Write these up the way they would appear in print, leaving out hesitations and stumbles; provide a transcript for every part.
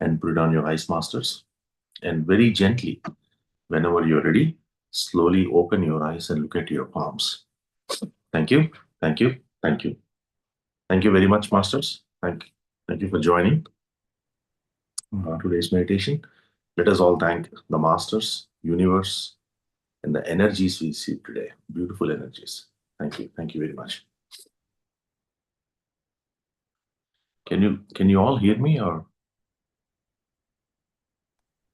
and put it on your eyes, masters. And very gently, whenever you're ready, slowly open your eyes and look at your palms. Thank you, thank you, thank you. Thank you very much, masters. Thank you for joining today's meditation. Let us all thank the masters, universe, and the energies we see today. Beautiful energies. Thank you. Thank you very much. Can you all hear me, or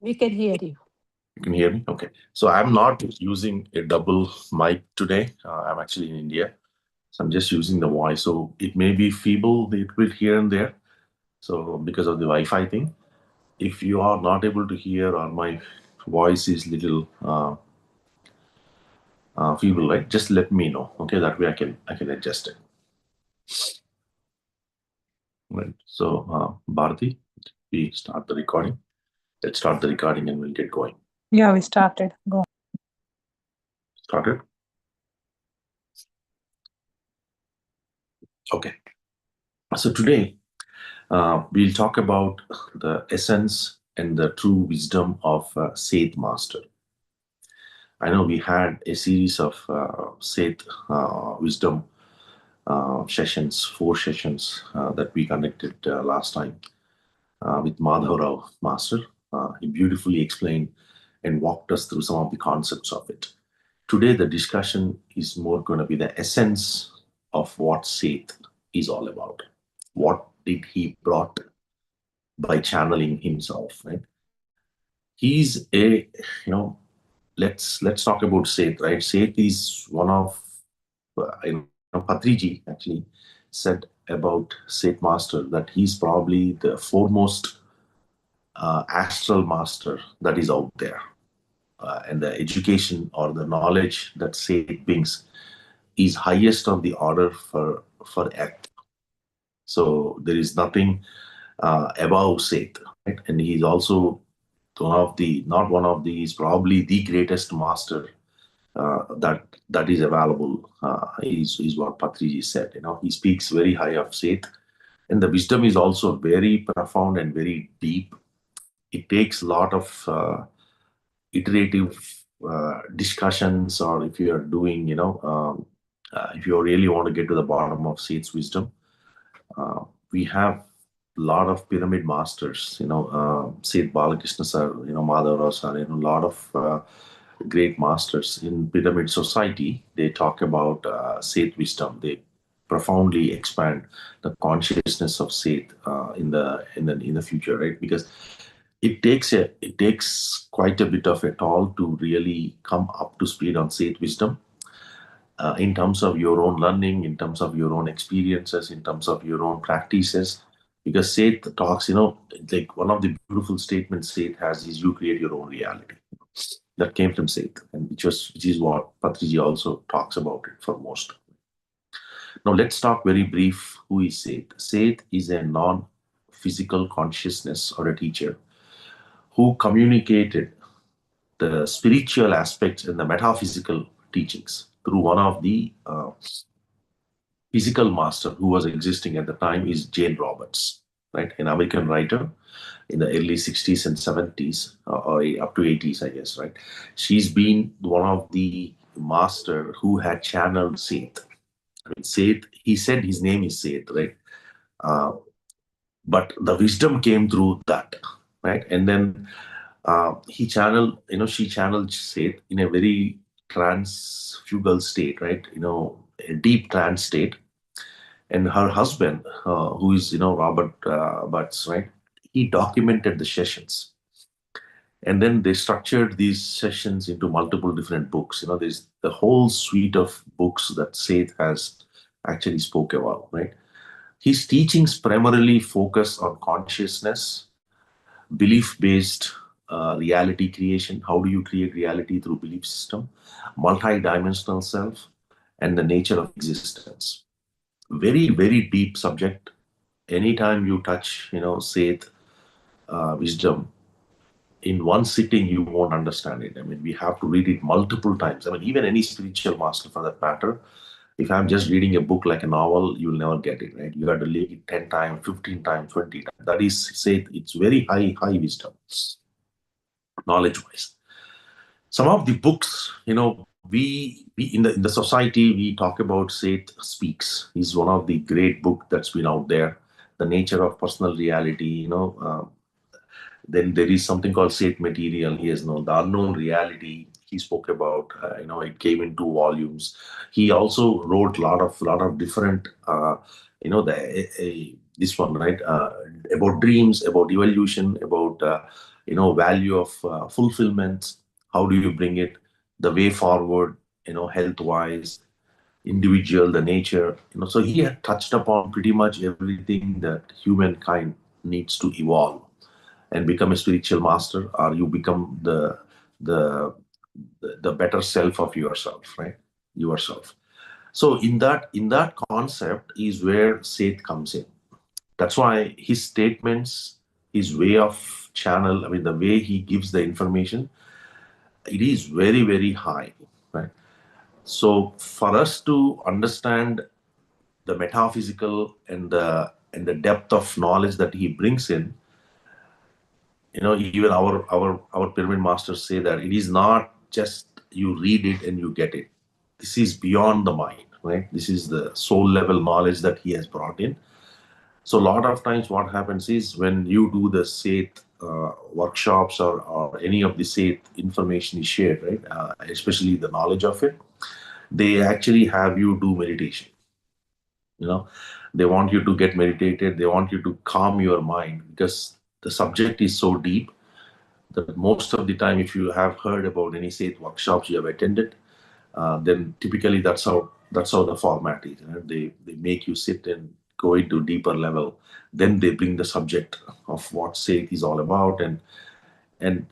we can hear you? You can hear me? Okay. So I'm not using a double mic today. I'm actually in India. So I'm just using the voice. So it may be feeble a little bit here and there. So because of the Wi-Fi thing, if you are not able to hear or my voice is little feeble, right? Just let me know. Okay, that way I can adjust it. Right. So Bharati, we start the recording. Let's start the recording and we'll get going. Yeah, we started. Go. Started? Okay. So today we'll talk about the essence and the true wisdom of Seth Master. I know we had a series of Seth wisdom sessions, 4 sessions that we conducted last time with Madhav Rao Master. He beautifully explained and walked us through some of the concepts of it. Today, the discussion is more going to be the essence of what Seth is all about. What did he brought by channeling himself, right? He's a, let's talk about Seth, right? Seth is one of, Patriji actually said about Seth Master that he's probably the foremost astral master that is out there. And the education or the knowledge that Seth brings is highest on the order for Earth. So there is nothing above Seth, right? And he's also not one of the, is probably the greatest master that is available. Is what Patriji said. He speaks very high of Seth, and the wisdom is also very profound and very deep. It takes a lot of iterative discussions, or if you are doing, if you really want to get to the bottom of Seth's wisdom, we have a lot of pyramid masters, Seth Balakrishna sir, Madhav Rao sir, a lot of great masters in pyramid society. They talk about Seth wisdom. They profoundly expand the consciousness of Seth in the future, right? Because it takes quite a bit of a toll to really come up to speed on Seth wisdom. In terms of your own learning, in terms of your own experiences, in terms of your own practices. Because Seth talks, like one of the beautiful statements Seth has is you create your own reality. That came from Seth, and which is what Patriji also talks about it for most. Now let's talk very brief. Who is Seth? Seth is a non-physical consciousness or a teacher who communicated the spiritual aspects and the metaphysical teachings through one of the physical master who was existing at the time is Jane Roberts, right? An American writer in the early 60s and 70s, or up to 80s, I guess, right? She's been one of the master who had channeled Seth. I mean, Seth, he said his name is Seth, right? But the wisdom came through that, right? And then she channeled Seth in a very transfugal state, right? A deep trance state. And her husband, who is, Robert Butts, right? He documented the sessions. And then they structured these sessions into multiple different books. There's the whole suite of books that Seth has actually spoke about, right? His teachings primarily focus on consciousness, belief-based reality creation. How do you create reality through belief system, multi-dimensional self, and the nature of existence. Very, very deep subject. Anytime you touch, Seth wisdom, in one sitting, you won't understand it. I mean, we have to read it multiple times. I mean, even any spiritual master for that matter, If I'm just reading a book like a novel, you'll never get it, right? You got to read it 10 times, 15 times, 20 times. That is, say, it's very high wisdom, knowledge-wise. Some of the books, we in the society, we talk about Seth Speaks. Is one of the great book that's been out there. The nature of personal reality, then there is something called Seth Material. He has known the unknown reality. He spoke about, it came in 2 volumes. He also wrote lot of different, this one, right, about dreams, about evolution, about value of fulfillment. How do you bring it, the way forward, health wise, individual, the nature. So he had touched upon pretty much everything that humankind needs to evolve and become a spiritual master, or you become the the better self of yourself, right? Yourself. So in that concept is where Seth comes in. That's why his statements, his way of channel, I mean, the way he gives the information, it is very, very high, right? So for us to understand the metaphysical and the depth of knowledge that he brings in, even our pyramid masters say that it is not just you read it and you get it. This is beyond the mind, right? This is the soul level knowledge that he has brought in. So a lot of times what happens is when you do the Seth workshops, or any of the Seth information is shared, right? Especially the knowledge of it, they actually have you do meditation. you know they want you to get meditated, they want you to calm your mind, because the subject is so deep that most of the time, if you have heard about any Seth workshops you have attended, then typically that's how the format is. They make you sit and go into deeper level. Then they bring the subject of what Seth is all about, and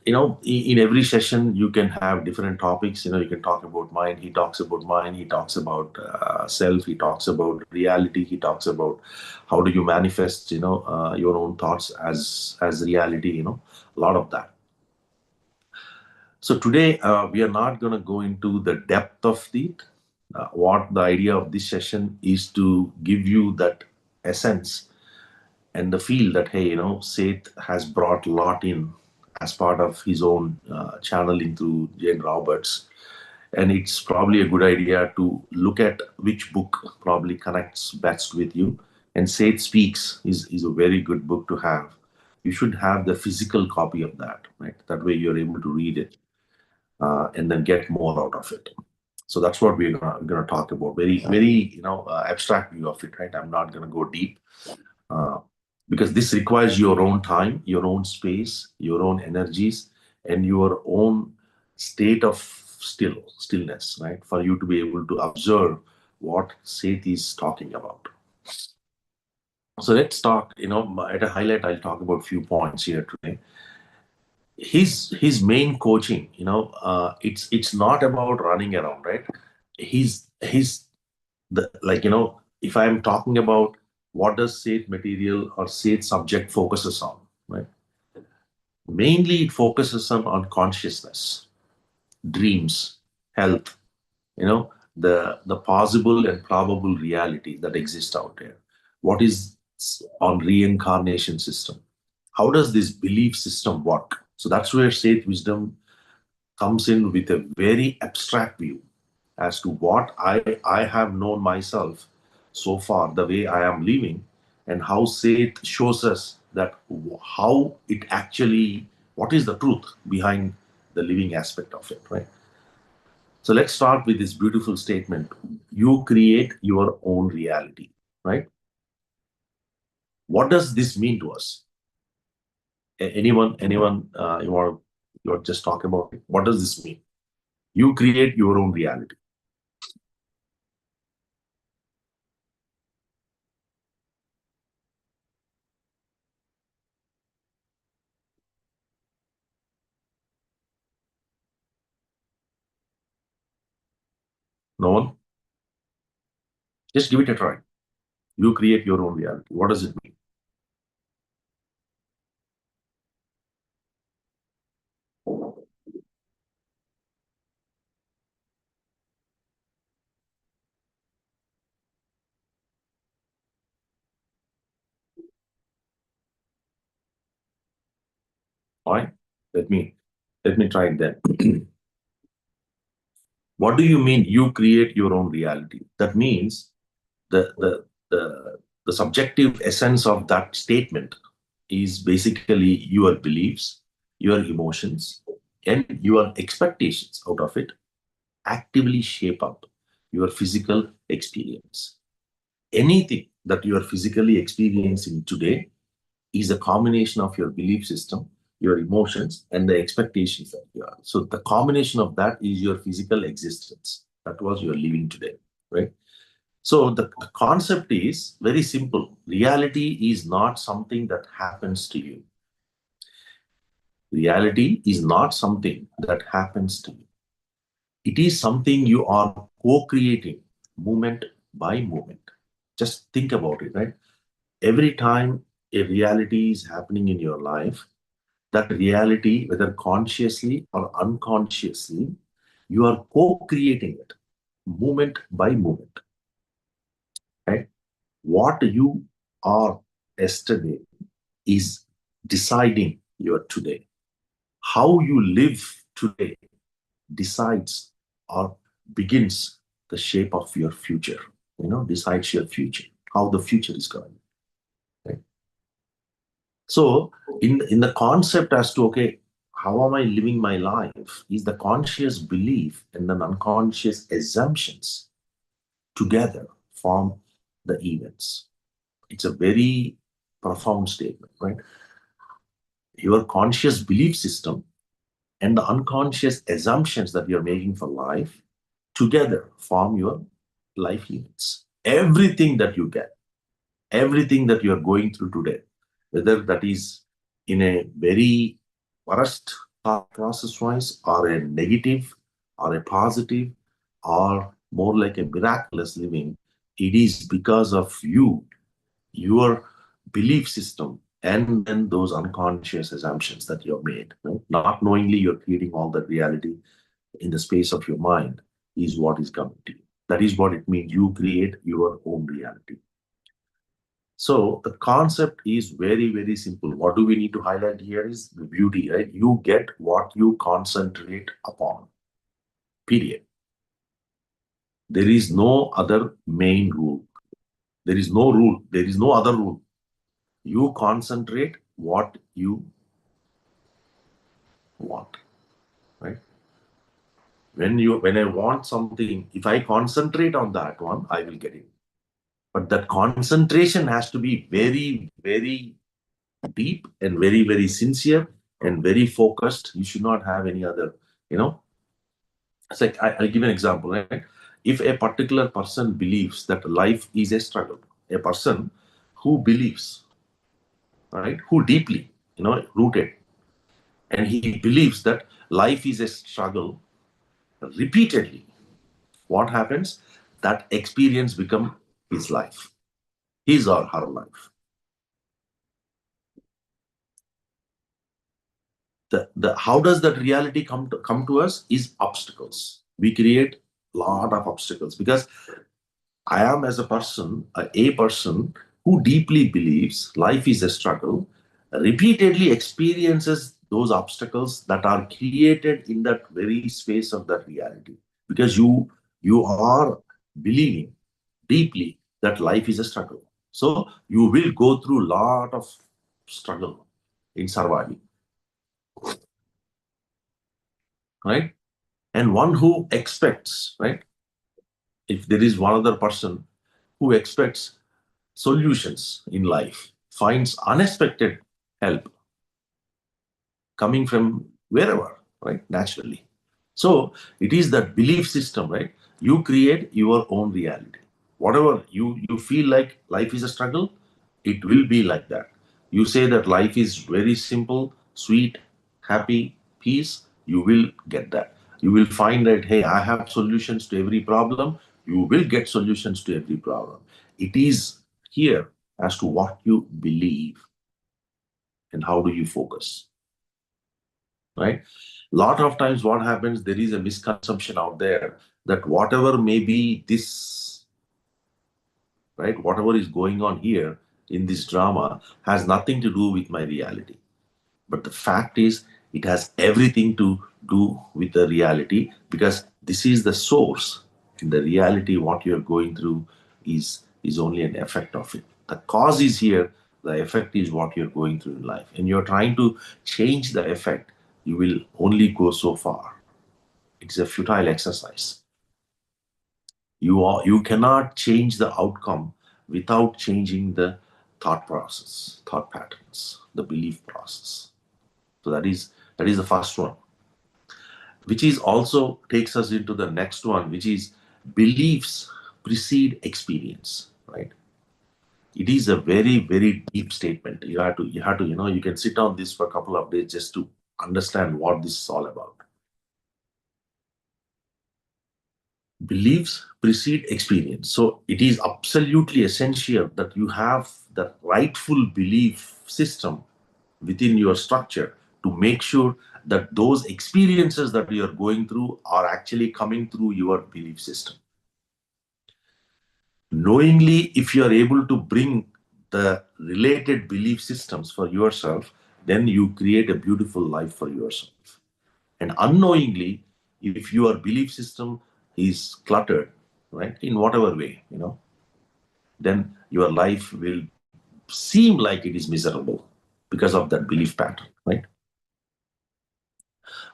in every session you can have different topics. You can talk about mind, he talks about mind, he talks about self, he talks about reality, he talks about how do you manifest your own thoughts as reality, a lot of that. So today we are not going to go into the depth of the what the idea of this session is, to give you that essence and the feel that, hey, Seth has brought a lot in as part of his own channeling through Jane Roberts. And it's probably a good idea to look at which book probably connects best with you. And Seth Speaks is a very good book to have. You should have the physical copy of that, right? That way you're able to read it and then get more out of it. So that's what we're gonna talk about. Very, very, abstract view of it, right? I'm not gonna go deep uh, because this requires your own time, your own space, your own energies, and your own state of stillness, right? For you to be able to observe what Seth is talking about. So let's talk. At a highlight, I'll talk about a few points here today. His main coaching, it's not about running around, right? He's the, like, if I'm talking about what does Seth material or Seth subject focuses on, right? Mainly it focuses on consciousness, dreams, health, the possible and probable reality that exists out there. What is on reincarnation system? How does this belief system work? So that's where Seth wisdom comes in with a very abstract view as to what I have known myself so far, the way I am living, and how Seth shows us that how it actually, what is the truth behind the living aspect of it, right? So let's start with this beautiful statement: you create your own reality, right? What does this mean to us? Anyone, you want to just talk about it? What does this mean? You create your own reality. No one? Just give it a try. You create your own reality. What does it mean? All right, let me try it then. What do you mean you create your own reality? That means the the the subjective essence of that statement is basically your beliefs, your emotions, and your expectations out of it actively shape up your physical experience. Anything that you are physically experiencing today is a combination of your belief system, your emotions, and the expectations that you are. So the combination of that is your physical existence. That was you're living today, right? So the concept is very simple. Reality is not something that happens to you. Reality is not something that happens to you. It is something you are co-creating moment by moment. Just think about it, right? Every time a reality is happening in your life, that reality, whether consciously or unconsciously, you are co-creating it moment by moment, right? What you are yesterday is deciding your today. How you live today decides or begins the shape of your future, decides your future, how the future is going. Right? So in the concept as to, okay, how am I living my life is the conscious belief and then unconscious assumptions together form the events. It's a very profound statement, right? Your conscious belief system and the unconscious assumptions that you're making for life together form your life events. Everything that you get, everything that you're going through today, whether that is in a very worst thought process wise, or a negative, or a positive, or more like a miraculous living, it is because of you, your belief system, and then those unconscious assumptions that you've made. Right? Not knowingly, you're creating all that reality in the space of your mind is what is coming to you. That is what it means. You create your own reality. So the concept is very, very simple. What do we need to highlight here is the beauty, right? You get what you concentrate upon, period. There is no other main rule. There is no rule. There is no other rule. You concentrate what you want, right? When I want something, if I concentrate on that one, I will get it. But that concentration has to be very, very deep and very, very sincere and very focused. You should not have any other, you know. It's like I'll give an example, right? If a particular person believes that life is a struggle, a person who believes, right, who deeply, rooted, and he believes that life is a struggle repeatedly, what happens? That experience become his life, his or her life. The how does that reality come to us is obstacles. We create a lot of obstacles because I am as a person, a person who deeply believes life is a struggle, repeatedly experiences those obstacles that are created in that very space of that reality. Because you are believing deeply that life is a struggle. So you will go through a lot of struggle in surviving, right? And one who expects, right? If there is one other person who expects solutions in life, finds unexpected help coming from wherever, right? Naturally. So it is that belief system, right? You create your own reality. Whatever you feel like life is a struggle, it will be like that. You say that life is very simple, sweet, happy, peace, you will get that. You will find that, hey, I have solutions to every problem. You will get solutions to every problem. It is here as to what you believe and how do you focus, right? Lot of times what happens, there is a misconception out there that whatever may be this, right, whatever is going on here in this drama has nothing to do with my reality. But the fact is, it has everything to do with the reality, because this is the source. In the reality, what you're going through is only an effect of it. The cause is here, the effect is what you're going through in life. And you're trying to change the effect, you will only go so far. It's a futile exercise. You cannot change the outcome without changing the thought process, thought patterns, the belief process. So that is the first one, which is also takes us into the next one, which is beliefs precede experience, right? It is a very, very deep statement. You have to, you can sit on this for a couple of days just to understand what this is all about. Beliefs precede experience. So it is absolutely essential that you have the rightful belief system within your structure to make sure that those experiences that you are going through are actually coming through your belief system. Knowingly, if you are able to bring the related belief systems for yourself, then you create a beautiful life for yourself. And unknowingly, if your belief system is cluttered, right, in whatever way, then your life will seem like it is miserable because of that belief pattern, right?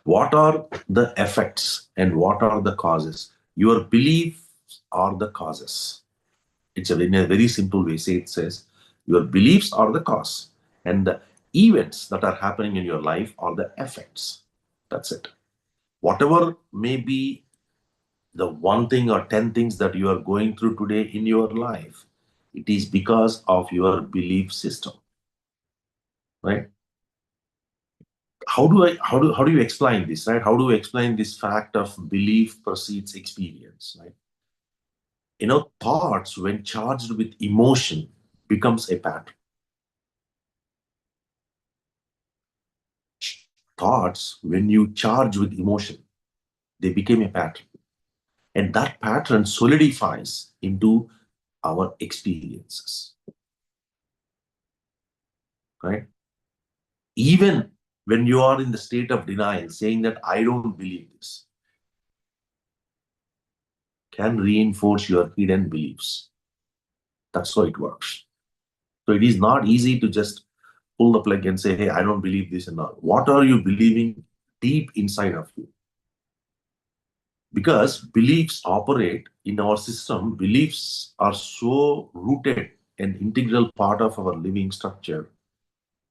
What are the effects and what are the causes? Your beliefs are the causes. It's in a very simple way. Say it says, your beliefs are the cause, and the events that are happening in your life are the effects. That's it. Whatever may be the one thing or 10 things that you are going through today in your life, it is because of your belief system, right? How do you explain this, right? How do you explain this fact of belief precedes experience, right? Thoughts when charged with emotion becomes a pattern. Thoughts when you charge with emotion, they became a pattern, and that pattern solidifies into our experiences, right? Even when you are in the state of denial, saying that I don't believe this, can reinforce your hidden beliefs. That's how it works. So it is not easy to just pull the plug and say, hey, I don't believe this and all. What are you believing deep inside of you? Because beliefs operate in our system, beliefs are so rooted and integral part of our living structure,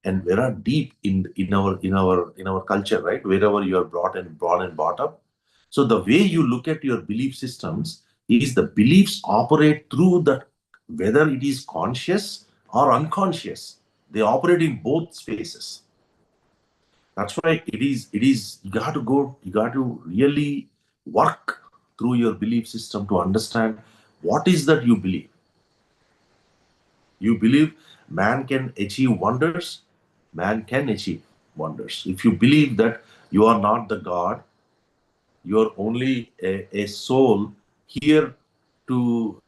and very deep in our culture, right? Wherever you are brought up. So the way you look at your belief systems is the beliefs operate through the, whether it is conscious or unconscious, they operate in both spaces. That's why it is you got to really work through your belief system to understand what is that you believe. You believe man can achieve wonders, man can achieve wonders. If you believe that you are not the God, you're only a soul here to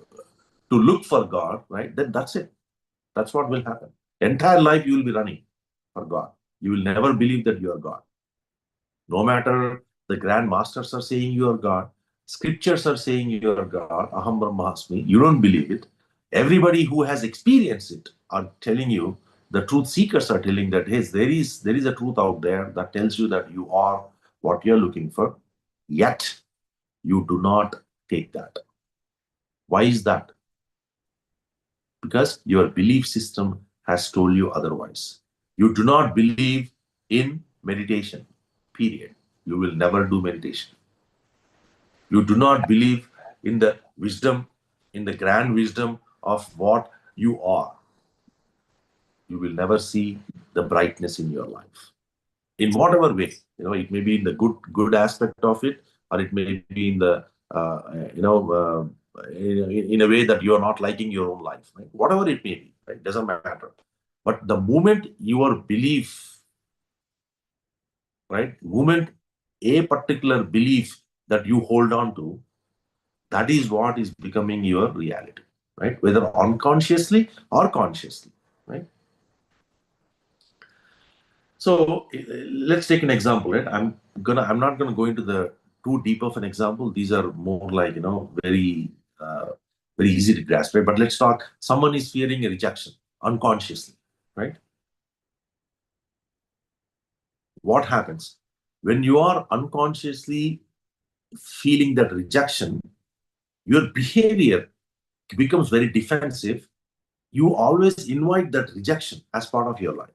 look for God, right? Then that's it. That's what will happen. Entire life you will be running for God. You will never believe that you are God. No matter the grand masters are saying you are God, scriptures are saying you are God, Aham Brahmasmi, you don't believe it. Everybody who has experienced it are telling you, the truth seekers are telling that, hey, there is a truth out there that tells you that you are what you're looking for, yet you do not take that. Why is that? Because your belief system has told you otherwise. You do not believe in meditation, period. You will never do meditation. You do not believe in the wisdom, in the grand wisdom of what you are. You will never see the brightness in your life. In whatever way, it may be in the good aspect of it, or it may be in the in a way that you are not liking your own life, right? Whatever it may be, right? Doesn't matter. But the moment your belief, right, moment a particular belief that you hold on to, that is what is becoming your reality, right? Whether unconsciously or consciously, right? So let's take an example, right? I'm not gonna go into the too deep of an example. These are more like, uh, very easy to grasp, right? But let's talk. Someone is fearing a rejection unconsciously, right? What happens when you are unconsciously feeling that rejection? Your behavior becomes very defensive. You always invite that rejection as part of your life,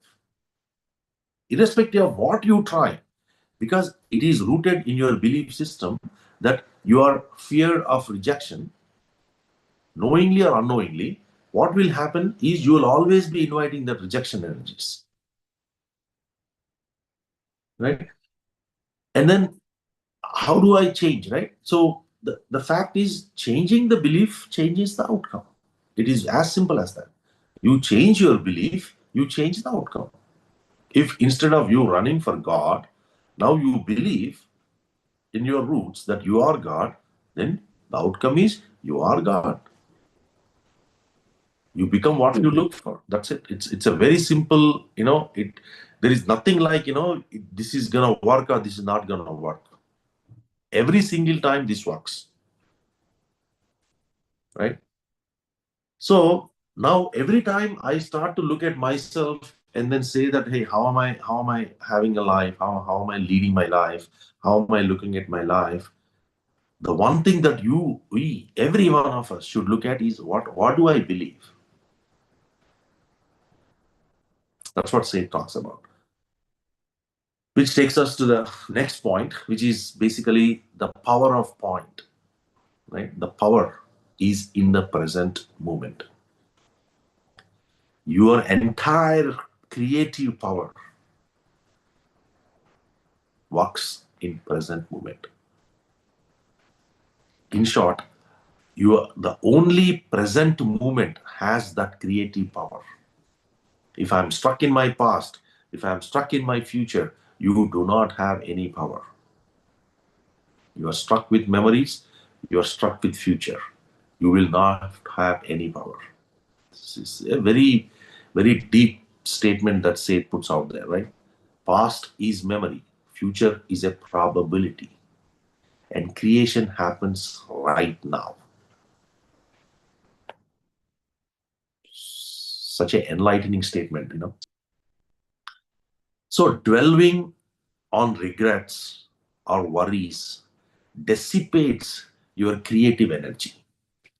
irrespective of what you try, because it is rooted in your belief system that your fear of rejection, knowingly or unknowingly, what will happen is you will always be inviting the rejection energies, right? And then how do I change, right? So the fact is, changing the belief changes the outcome. It is as simple as that. You change your belief, you change the outcome. If instead of you running for God, now you believe in your roots that you are God, then the outcome is you are God. You become what you look for. That's it. It's a very simple, there is nothing like, this is gonna work or this is not gonna work. Every single time this works, right? So now every time I start to look at myself and then say that, hey, how am I having a life? How am I leading my life? How am I looking at my life? The one thing that every one of us should look at is what do I believe? That's what Seth talks about. Which takes us to the next point, which is basically the power of point, right? The power is in the present moment. Your entire creative power works in present moment. In short, the only present moment has that creative power. If I'm stuck in my past, if I'm stuck in my future, you do not have any power. You are stuck with memories, you are stuck with future. You will not have any power. This is a very, very deep statement that Seth puts out there, right? Past is memory, future is a probability, and creation happens right now. Such an enlightening statement, So dwelling on regrets or worries dissipates your creative energy.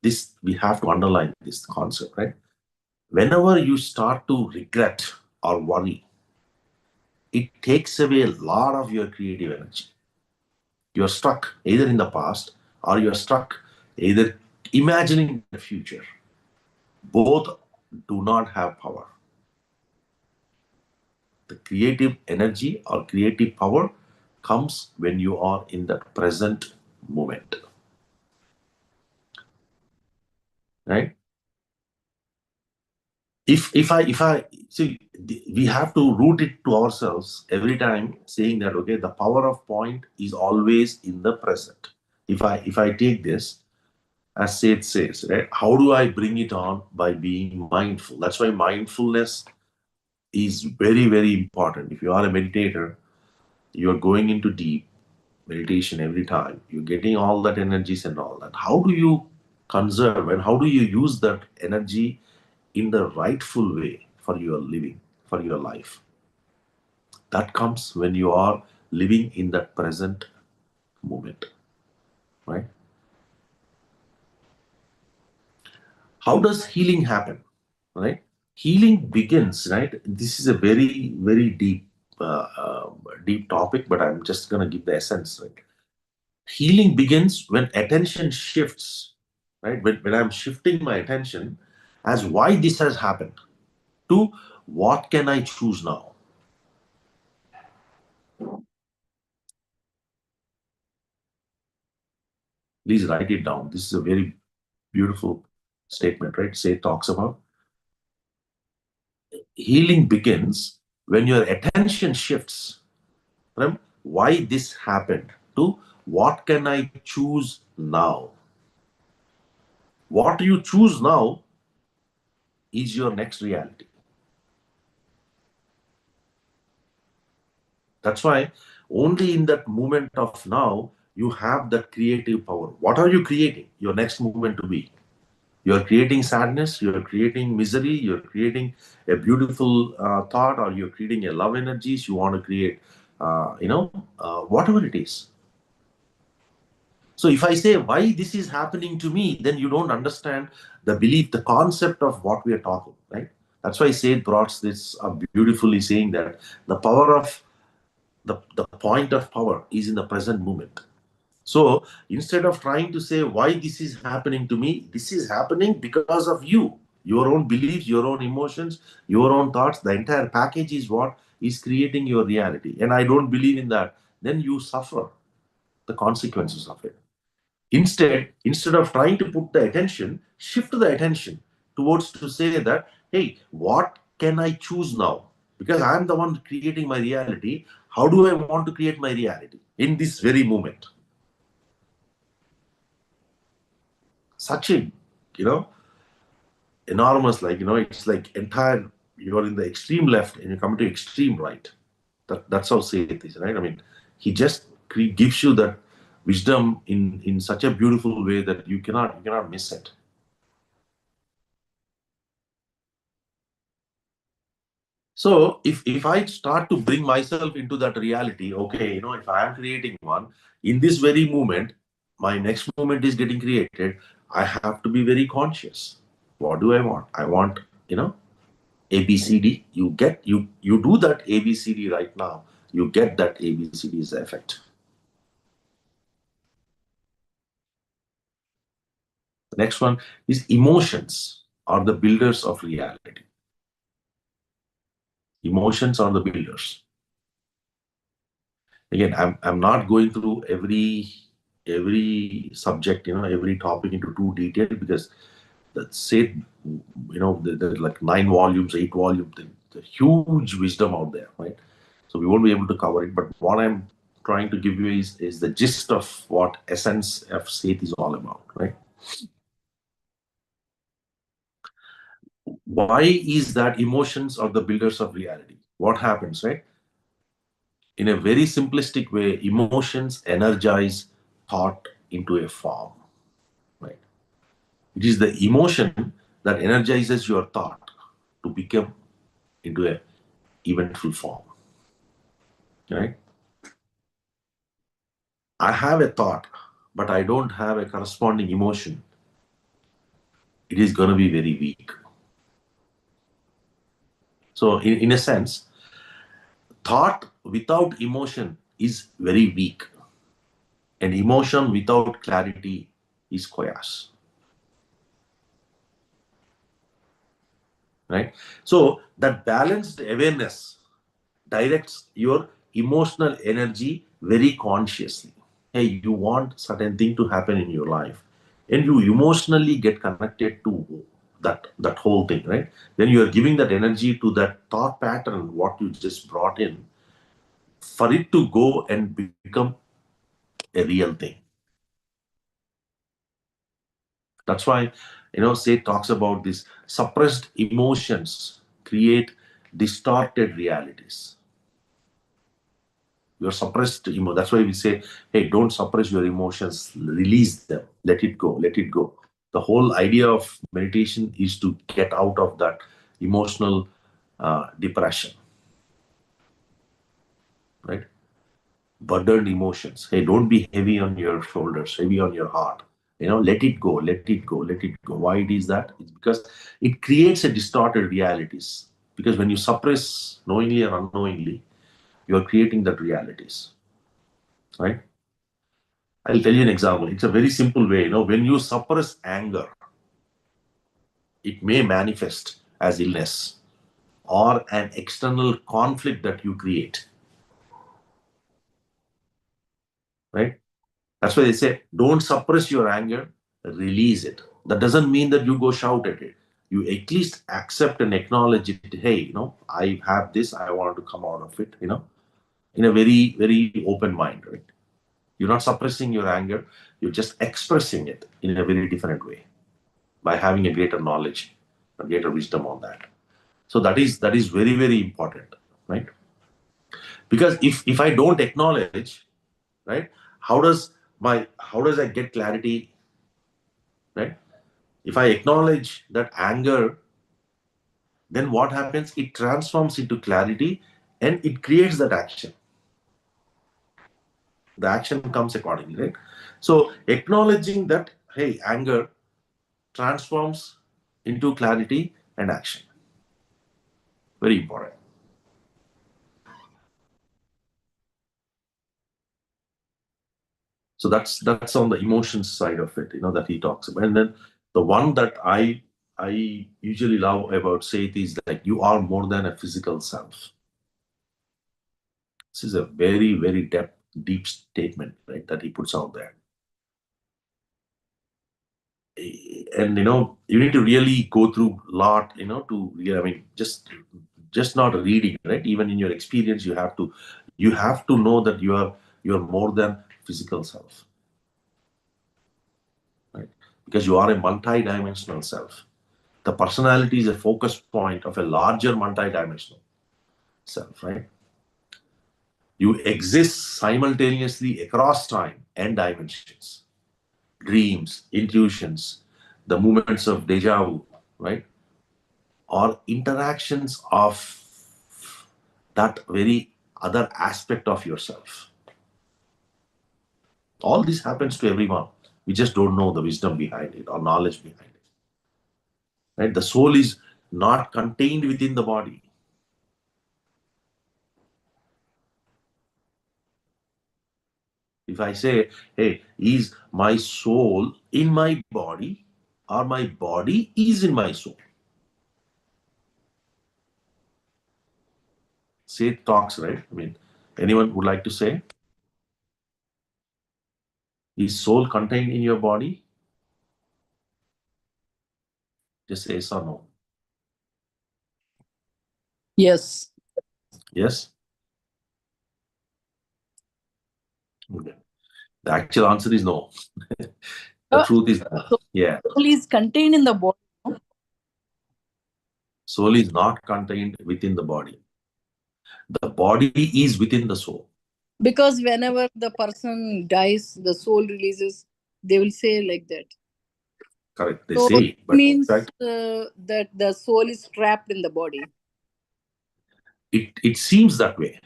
This, we have to underline this concept, right? Whenever you start to regret or worry, it takes away a lot of your creative energy. You're stuck either in the past or you're stuck either imagining the future. Both do not have power. The creative energy or creative power comes when you are in the present moment, right? If I see, we have to root it to ourselves every time, saying that, okay, the power of point is always in the present. If I take this, as Seth says, right, how do I bring it on? By being mindful. That's why mindfulness is very, very important. If you are a meditator, you're going into deep meditation every time. You're getting all that energies and all that. How do you conserve and how do you use that energy in the rightful way for your living, for your life? That comes when you are living in that present moment, right? How does healing happen, right? Healing begins, right? This is a very, very deep topic, but I'm just going to give the essence, right? Healing begins when attention shifts, right? When I'm shifting my attention as why this has happened to what can I choose now? Please write it down. This is a very beautiful statement, right? Say talks about healing begins when your attention shifts from why this happened to what can I choose now? What you choose now is your next reality. That's why only in that moment of now, you have that creative power. What are you creating your next movement to be? You're creating sadness, you're creating misery, you're creating a beautiful thought, or you're creating a love energies. You want to create, whatever it is. So if I say why this is happening to me, then you don't understand the belief, the concept of what we are talking, right? That's why Seth brought this beautifully, saying that the power of the point of power is in the present moment. So instead of trying to say why this is happening to me, this is happening because of you, your own beliefs, your own emotions, your own thoughts. The entire package is what is creating your reality. And I don't believe in that. Then you suffer the consequences of it. Instead of trying to put the attention, shift the attention towards to say that, hey, what can I choose now? Because I'm the one creating my reality. How do I want to create my reality in this very moment? Such a, you know, enormous, it's like entire, you're in the extreme left and you come to extreme right. That's how Seth is, right? I mean, he just gives you that wisdom in such a beautiful way that you cannot miss it. So if I start to bring myself into that reality, okay, if I am creating one in this very moment, my next moment is getting created. I have to be very conscious. What do I want? I want, ABCD. You do that ABCD right now. You get that ABCD's effect. The next one is emotions are the builders of reality. Emotions are the builders. Again, I'm not going through every subject, every topic into too detail, because that said, there's like 9 volumes, 8 volumes, the huge wisdom out there, right? So we won't be able to cover it. But what I'm trying to give you is the gist of what essence of Seth is all about, right? Why is that emotions are the builders of reality? What happens, right? In a very simplistic way, emotions energize thought into a form, right? It is the emotion that energizes your thought to become into a eventful form, right? I have a thought, but I don't have a corresponding emotion. It is going to be very weak. So, in a sense, thought without emotion is very weak, and emotion without clarity is chaos, right? So, that balanced awareness directs your emotional energy very consciously. Hey, you want certain thing to happen in your life, and you emotionally get connected to that whole thing, right? Then you are giving that energy to that thought pattern, what you just brought in, for it to go and become a real thing. That's why, Seth talks about this suppressed emotions create distorted realities. Your suppressed that's why we say, hey, don't suppress your emotions, release them, let it go, let it go. The whole idea of meditation is to get out of that emotional depression, right? Burdened emotions. Hey, don't be heavy on your shoulders, heavy on your heart. Let it go, let it go, let it go. Why it is that? It's because it creates a distorted realities. Because when you suppress knowingly or unknowingly, you are creating that realities, right? I'll tell you an example. It's a very simple way. When you suppress anger, it may manifest as illness or an external conflict that you create, right? That's why they say, don't suppress your anger, release it. That doesn't mean that you go shout at it. You at least accept and acknowledge it. Hey, I have this, I want to come out of it, in a very, very open mind, right? You're not suppressing your anger, you're just expressing it in a very different way by having a greater knowledge, a greater wisdom on that. So that is very, very important, right? Because if I don't acknowledge, right, how does I get clarity, right? If I acknowledge that anger, then what happens? It transforms into clarity and it creates that action. The action comes accordingly, right? So acknowledging that, hey, anger transforms into clarity and action. Very important. So that's on the emotions side of it, that he talks about. And then the one that I usually love about Seth is like, you are more than a physical self. This is a very, very deep statement, right, that he puts out there. And you need to really go through a lot, just not reading, right? Even in your experience, you have to know that you're more than physical self, right? Because you are a multi-dimensional self. The personality is a focus point of a larger multi-dimensional self, right? You exist simultaneously across time and dimensions, dreams, intuitions, the moments of deja vu, right? Or interactions of that very other aspect of yourself. All this happens to everyone. We just don't know the wisdom behind it or knowledge behind it. Right? The soul is not contained within the body. If I say, hey, is my soul in my body or my body is in my soul? Seth talks, right? I mean, anyone would like to say? Is soul contained in your body? Just say yes or no. Yes. Yes? Okay. The actual answer is no. The truth is that, yeah. Soul is contained in the body. No? Soul is not contained within the body. The body is within the soul. Because whenever the person dies, the soul releases, they will say like that. Correct. They So say it it, but in means fact, that the soul is trapped in the body. it seems that way.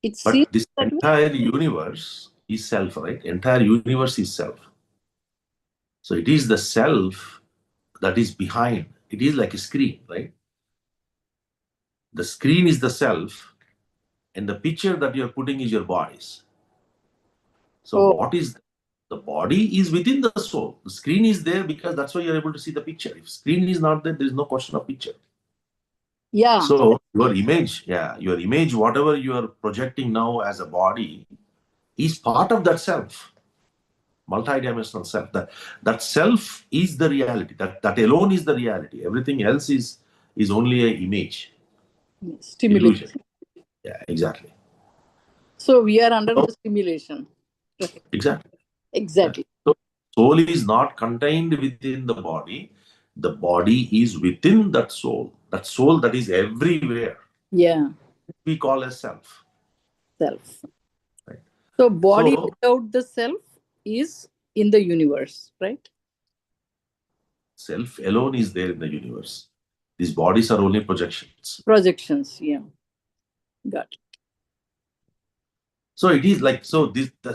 It seems But this that way. entire universe is self, right? Entire universe is self. So it is the self that is behind. It is like a screen, right? The screen is the self, and the picture that you're putting is your bodies. So Oh, what is the body is within the soul. The screen is there because that's why you're able to see the picture. If screen is not there, there is no question of picture. yeah. So your image, whatever you are projecting now as a body, is part of that self, multidimensional self. That self is the reality. That alone is the reality. Everything else is only an image, Stimulation. illusion. Yeah, exactly. So we are under So, the stimulation. Right. exactly. Exactly. So soul is not contained within the body. The body is within that soul. That soul that is everywhere. Yeah. We call as self. Self. Right. So body So without the self is in the universe, right? self alone is there in the universe. These bodies are only projections. Projections. Yeah. Got it. So it is like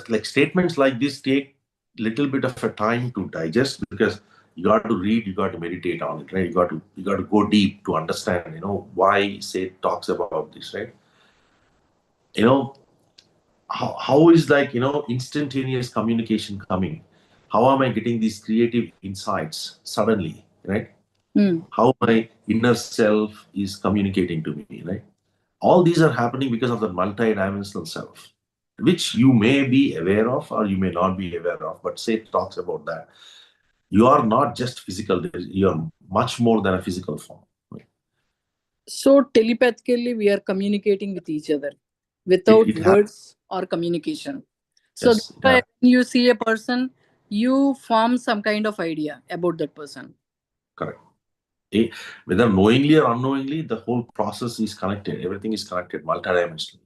like statements like this take little bit of a time to digest because you got to read, you got to meditate on it, right? You got to go deep to understand, why Seth talks about this, right? You know, how is like instantaneous communication coming? How am I getting these creative insights suddenly, right? Hmm. How my inner self is communicating to me, right? All these are happening because of the multi-dimensional self, which you may be aware of or you may not be aware of. But Seth talks about that. You are not just physical, you are much more than a physical form. Right? So telepathically, we are communicating with each other without It happens. words or communication. So that's Yes, it why happens. when you see a person, you form some kind of idea about that person. Correct. Whether knowingly or unknowingly, the whole process is connected. Everything is connected multidimensionally.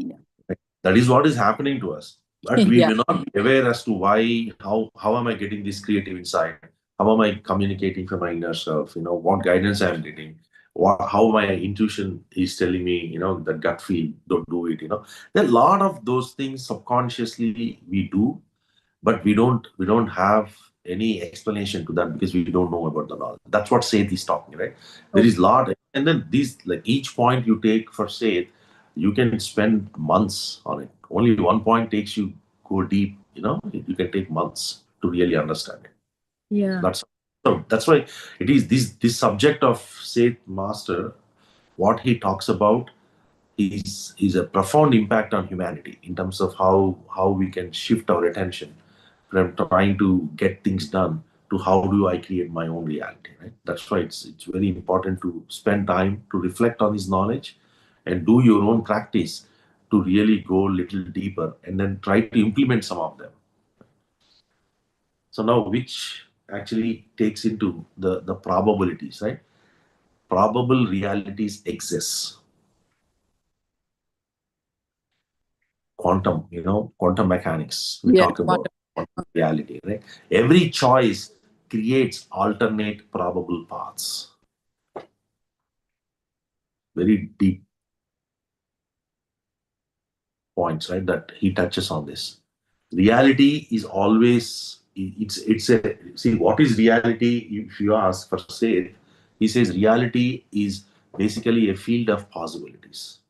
Yeah. That is what is happening to us. But we Yeah. may not be aware as to why, how am I getting this creative insight? How am I communicating from my inner self? What guidance I'm getting? How my intuition is telling me, that gut feel, don't do it. There are a lot of those things subconsciously we do, but we don't have any explanation to that because we don't know about the knowledge. That's what Seth is talking, right? There is Okay. lot, and then these, like, each point you take for Seth, you can spend months on it. Only one point takes you go deep. You can take months to really understand it. Yeah. That's why it is this subject of Seth Master. What he talks about is a profound impact on humanity in terms of how we can shift our attention from trying to get things done to how do I create my own reality, right? That's why it's very important to spend time to reflect on this knowledge and do your own practice to really go a little deeper and then try to implement some of them. So now, which actually takes into the probabilities, right? Probable realities exist. Quantum mechanics. We Yeah. talk about quantum reality, right? Every choice creates alternate probable paths. Very deep points, right? That he touches on this. Reality is always, it's a, see, what is reality? If you ask for Seth, he says reality is basically a field of possibilities.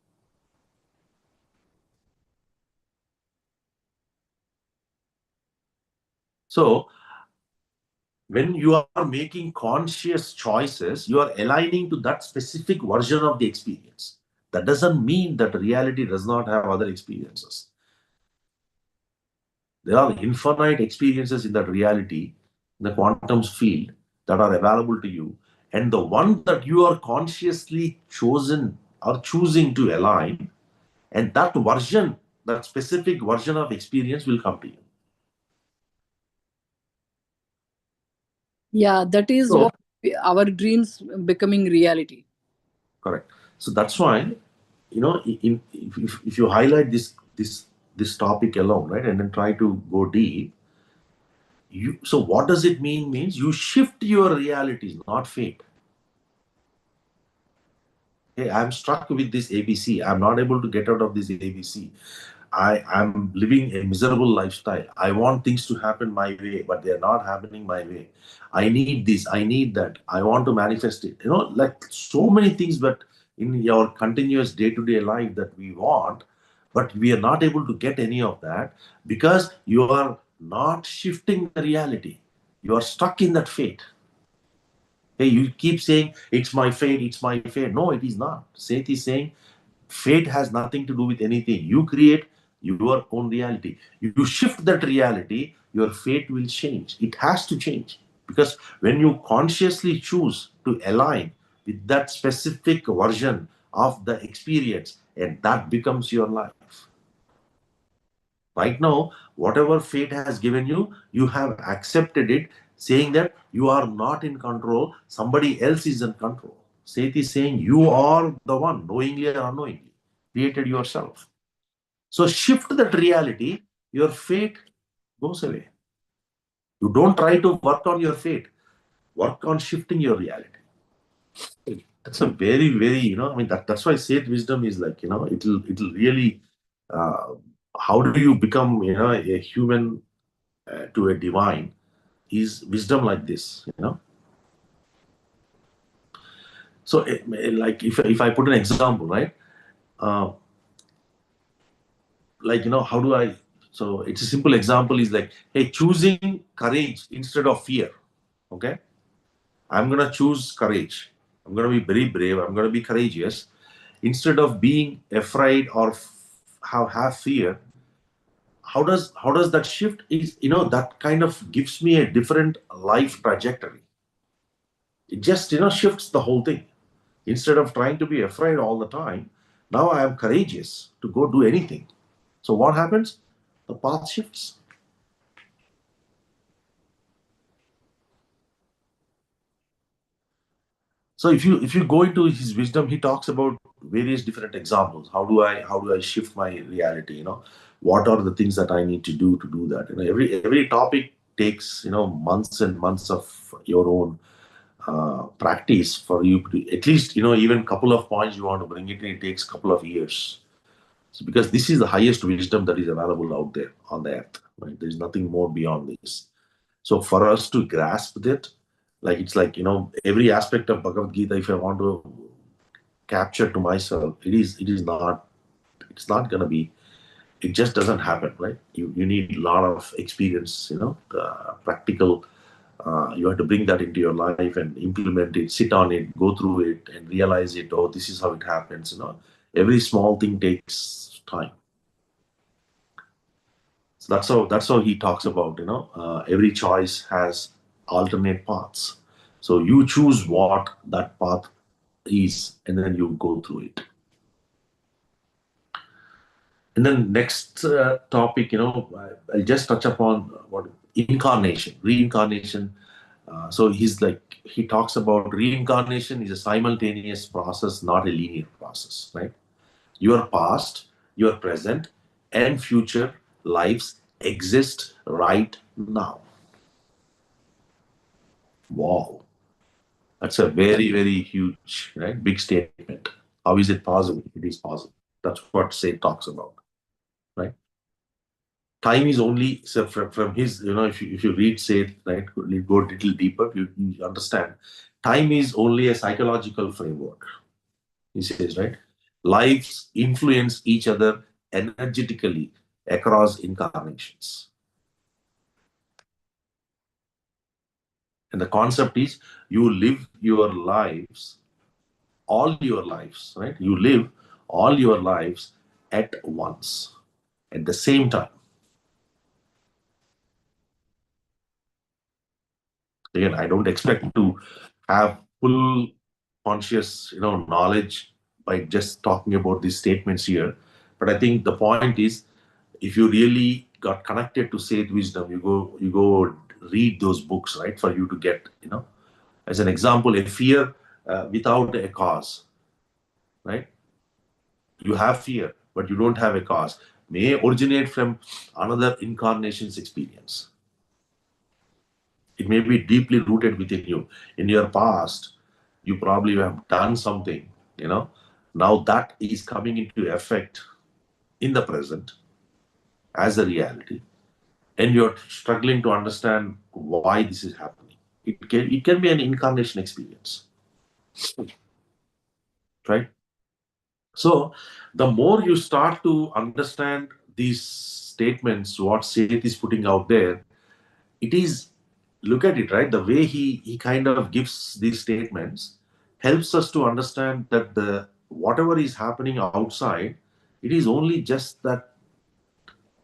So when you are making conscious choices, you are aligning to that specific version of the experience. That doesn't mean that reality does not have other experiences. There are infinite experiences in that reality, in the quantum field, that are available to you. And the one that you are consciously chosen or choosing to align, and that version, that specific version of experience will come to you. Yeah. That is So, what our dreams becoming reality. correct. So that's why, if you highlight this topic alone, right, and then try to go deep, so what does it mean? Means you shift your realities, not fate. Hey, I'm stuck with this ABC. I'm not able to get out of this ABC. I'm living a miserable lifestyle. I want things to happen my way, but they're not happening my way. I need this. I need that. I want to manifest it. Like so many things, but in your continuous day-to-day life that we want, but we are not able to get any of that because you are not shifting the reality. You are stuck in that fate. Hey, you keep saying, it's my fate, it's my fate. No, it is not. Seth is saying, fate has nothing to do with anything. You create your own reality. You shift that reality, your fate will change. It has to change. Because when you consciously choose to align with that specific version of the experience, and that becomes your life. Right now, whatever fate has given you, you have accepted it, saying that you are not in control, somebody else is in control. Seth is saying you are the one, knowingly or unknowingly, created yourself. So shift that reality, your fate goes away. You don't try to work on your fate, work on shifting your reality. That's a very, very, I mean, that's why Seth wisdom is like, it'll really, uh, how do you become, a human to a divine is wisdom like this. So like if I put an example, right, uh, like how do I, so it's a simple example is like, hey, choosing courage instead of fear. Okay, I'm gonna choose courage. I'm gonna be very brave. I'm gonna be courageous instead of being afraid or have fear. How does that shift is, that kind of gives me a different life trajectory. It just shifts the whole thing. Instead of trying to be afraid all the time, now I am courageous to go do anything. So what happens? The path shifts. So if you go into his wisdom, he talks about various different examples. How do I shift my reality? What are the things that I need to do that? Every topic takes months and months of your own practice for you to at least even couple of points you want to bring it in. It takes a couple of years. So because this is the highest wisdom that is available out there on the earth. Right? There is nothing more beyond this. So for us to grasp that, like it's like every aspect of Bhagavad Gita, if I want to capture to myself, it's not gonna be. It just doesn't happen, right? You need a lot of experience, practical. You have to bring that into your life and implement it, sit on it, go through it, and realize it. Oh, this is how it happens. Every small thing takes time. So that's how he talks about. Every choice has alternate paths. So you choose what that path is, and then you go through it. And then next topic, I'll just touch upon what incarnation, reincarnation. So he talks about reincarnation is a simultaneous process, not a linear process, right? Your past, your present, and future lives exist right now. Wow, that's a very, very huge, right? Big statement. How is it possible? It is possible. That's what Seth talks about, right? Time is only so from his, if you read Seth, right, you go a little deeper, you understand. Time is only a psychological framework. He says, right? Lives influence each other energetically across incarnations. And the concept is you live your lives, all your lives, right? You live all your lives at once, at the same time. Again, I don't expect to have full conscious, knowledge by just talking about these statements here. But I think the point is, if you really got connected to Sage wisdom, you go read those books, right? For you to get, as an example, a fear without a cause, right? You have fear, but you don't have a cause. May originate from another incarnation's experience. It may be deeply rooted within you. In your past, you probably have done something, Now that is coming into effect in the present as a reality, and you're struggling to understand why this is happening. It can be an incarnation experience, right? So the more you start to understand these statements, what Seth is putting out there, it is, look at it, right? The way he kind of gives these statements helps us to understand that the whatever is happening outside, it is only just that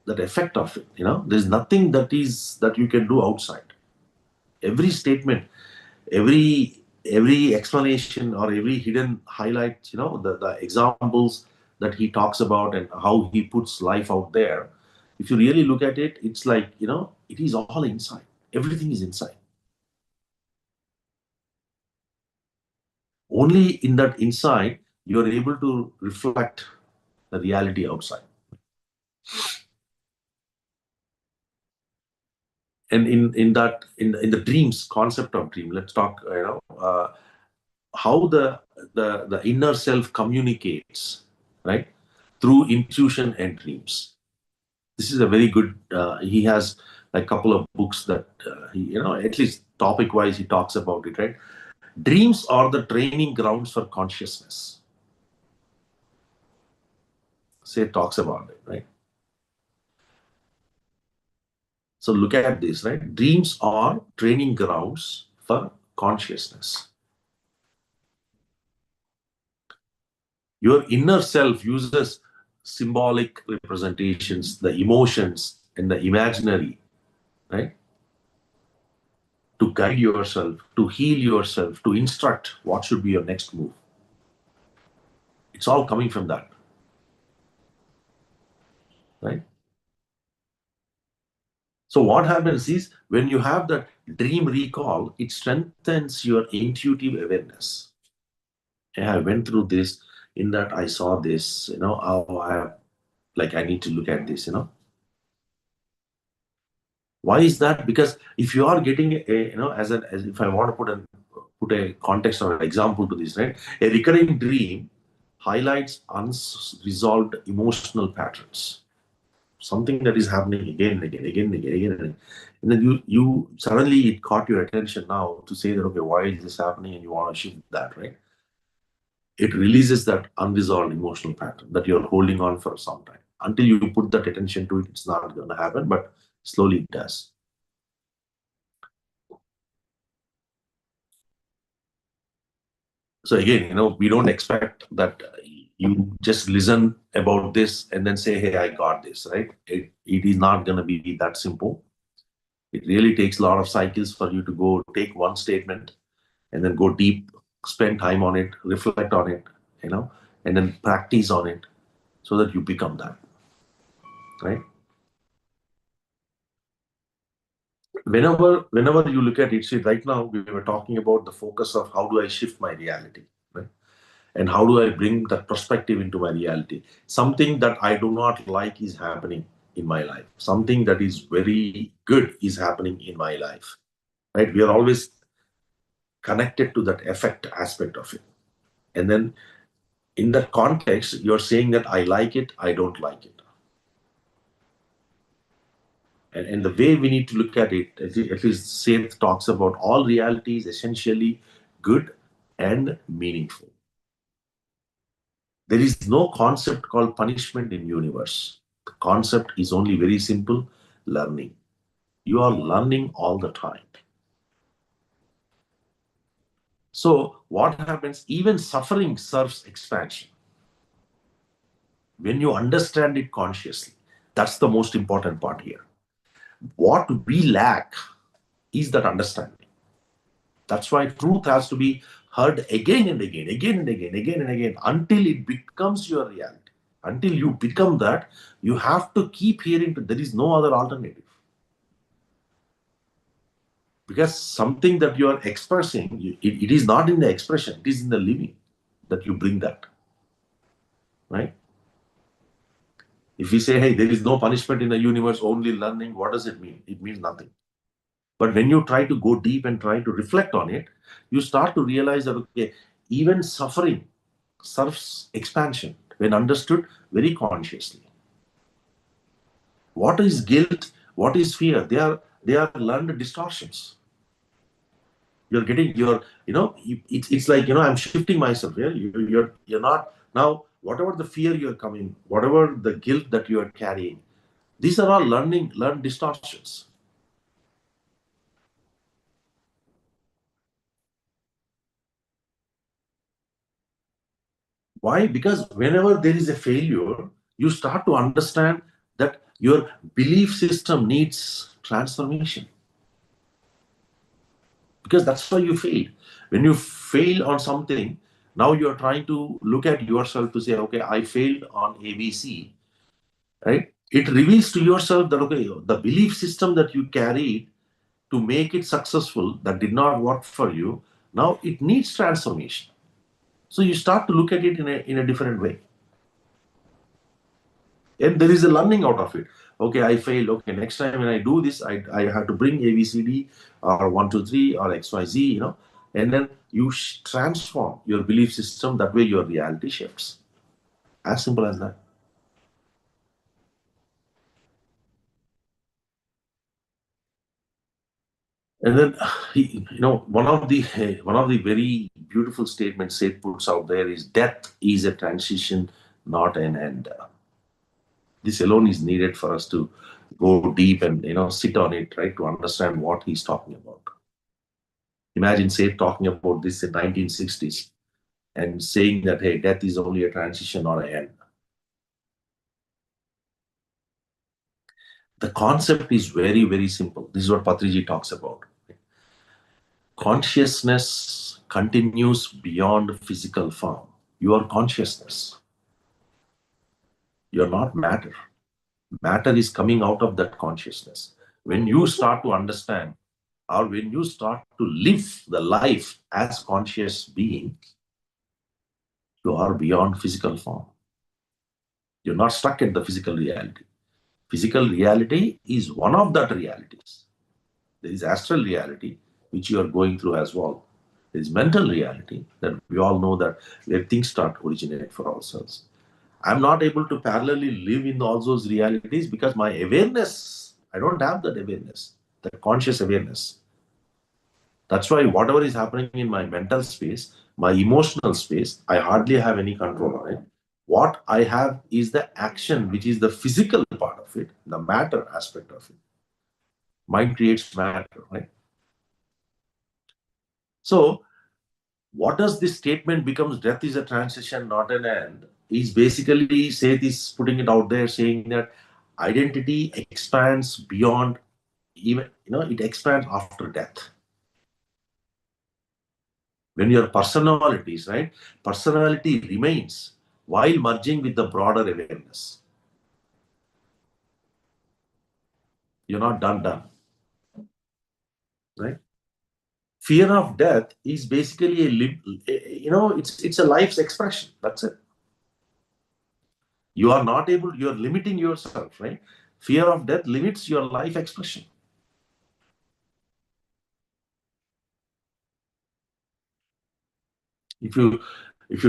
effect of it. There's nothing that you can do outside. Every statement, every explanation or every hidden highlight, the examples that he talks about and how he puts life out there, if you really look at it, it's like, it is all inside. Everything is inside. Only in that inside you're able to reflect the reality outside. And in the dreams concept of dream, let's talk, how the inner self communicates, right, through intuition and dreams. This is a very good, he has a couple of books that he, at least topic wise he talks about it, right? Dreams are the training grounds for consciousness. Say talks about it, right? So look at this, right? Dreams are training grounds for consciousness. Your inner self uses symbolic representations, the emotions and the imaginary, right? To guide yourself, to heal yourself, to instruct what should be your next move. It's all coming from that, right? So what happens is when you have that dream recall, it strengthens your intuitive awareness. Yeah, I went through this. In that, I saw this. How I have, like, I need to look at this. Why is that? Because if you are getting as if I want to put a context or an example to this, right? A recurring dream highlights unresolved emotional patterns, something that is happening again and again, again and again, again and again. And then you suddenly it caught your attention now to say that, okay, why is this happening, and you want to shift that, right? It releases that unresolved emotional pattern that you're holding on for some time. Until you put that attention to it, it's not going to happen, but slowly it does. So again, we don't expect that you just listen about this and then say, hey, I got this, right? It is not going to be that simple. It really takes a lot of cycles for you to go take one statement and then go deep, spend time on it, reflect on it, and then practice on it so that you become that, right? Whenever you look at it, see, right now we were talking about the focus of how do I shift my reality, right? And how do I bring that perspective into my reality? Something that I do not like is happening in my life. Something that is very good is happening in my life, right? We are always connected to that effect aspect of it. And then in that context, you're saying that I like it, I don't like it. And the way we need to look at it, at least Seth talks about all reality is essentially good and meaningful. There is no concept called punishment in universe. The concept is only very simple, learning. You are learning all the time. So what happens? Even suffering serves expansion. When you understand it consciously, that's the most important part here. What we lack is that understanding. That's why truth has to be heard again and again, again and again, again and again, until it becomes your reality. Until you become that, you have to keep hearing. There is no other alternative. Because something that you are expressing, it is not in the expression, it is in the living that you bring that, right? If we say, hey, there is no punishment in the universe, only learning, what does it mean? It means nothing. But when you try to go deep and try to reflect on it, you start to realize that, okay, even suffering serves expansion when understood very consciously. What is guilt? What is fear? They are learned distortions. You're getting your, it's like, I'm shifting myself. Yeah, you're not now. Whatever the fear you're coming, whatever the guilt that you are carrying, these are all learned distortions. Why? Because whenever there is a failure, you start to understand that your belief system needs transformation. Because that's why you fail. When you fail on something, now you're trying to look at yourself to say, okay, I failed on ABC, right? It reveals to yourself that, okay, the belief system that you carried to make it successful, that did not work for you, now it needs transformation. So you start to look at it in a different way. And there is a learning out of it. Okay, I failed. Okay, next time when I do this, I have to bring ABCD or 1, 2, 3 or XYZ, and then you transform your belief system. That way your reality shifts. As simple as that. And then, one of the very beautiful statements Seth puts out there is, death is a transition, not an end. This alone is needed for us to go deep and sit on it, right, to understand what he's talking about. Imagine Seth talking about this in 1960s and saying that, hey, death is only a transition, not an end. The concept is very, very simple. This is what Patriji talks about. Consciousness continues beyond physical form. You are consciousness. You're not matter. Matter is coming out of that consciousness. When you start to understand, or when you start to live the life as conscious being, You are beyond physical form. You're not stuck at the physical reality. Physical reality is one of that realities. There is astral reality, which you are going through as well. There is mental reality that we all know that where things start originate for ourselves. I'm not able to parallelly live in all those realities because my awareness, I don't have that awareness, that conscious awareness. That's why whatever is happening in my mental space, my emotional space, I hardly have any control on it. What I have is the action, which is the physical part of it, the matter aspect of it. Mind creates matter, right? So, what does this statement becomes death is a transition, not an end? Is basically Seth is putting it out there saying that identity expands beyond even, it expands after death. When your personalities, right? Personality remains while merging with the broader awareness. You're not done, right? Fear of death is basically it's a life's expression. That's it. You are not able, you're limiting yourself, right? Fear of death limits your life expression. If you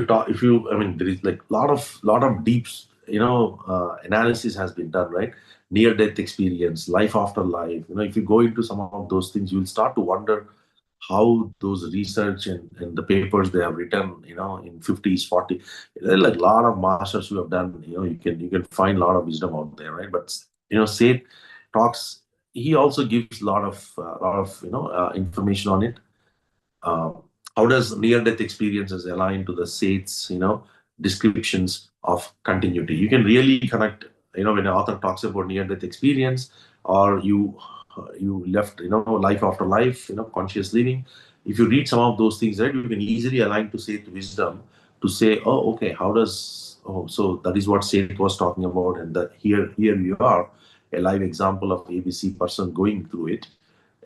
talk, I mean, there is like lot of deep analysis has been done, right? Near death experience, life after life. If you go into some of those things, you'll start to wonder how those research and the papers they have written, in 50s, 40s, there are like a lot of masters who have done, you can find a lot of wisdom out there, right? But Seth talks, he also gives a lot of information on it. uh, how does near-death experiences align to the Seth's, descriptions of continuity? You can really connect, when an author talks about near-death experience, or you left, life after life, conscious living. If you read some of those things, right, you can easily align to Seth wisdom to say, oh, okay, so that is what Seth was talking about, and that here you are, a live example of ABC person going through it,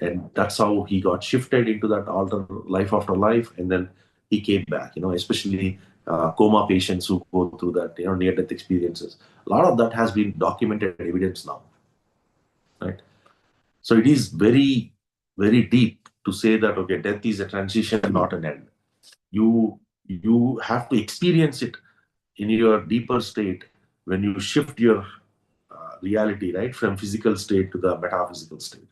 and that's how he got shifted into that alter life after life, and then he came back, especially coma patients who go through that, near death experiences. A lot of that has been documented evidence now, right? So it is very, very deep to say that, okay, death is a transition, not an end. You have to experience it in your deeper state when you shift your reality, right, from physical state to the metaphysical state.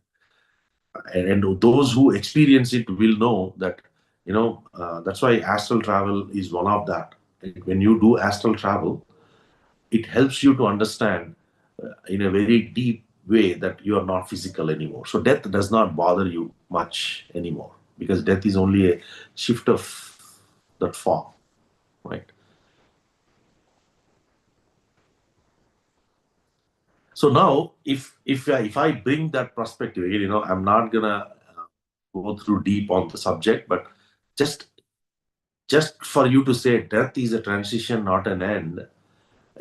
And those who experience it will know that, that's why astral travel is one of that. When you do astral travel, it helps you to understand in a very deep way that you are not physical anymore. So death does not bother you much anymore, because death is only a shift of that form, right? So now, if I bring that perspective, I'm not gonna go through deep on the subject, but just for you to say death is a transition, not an end,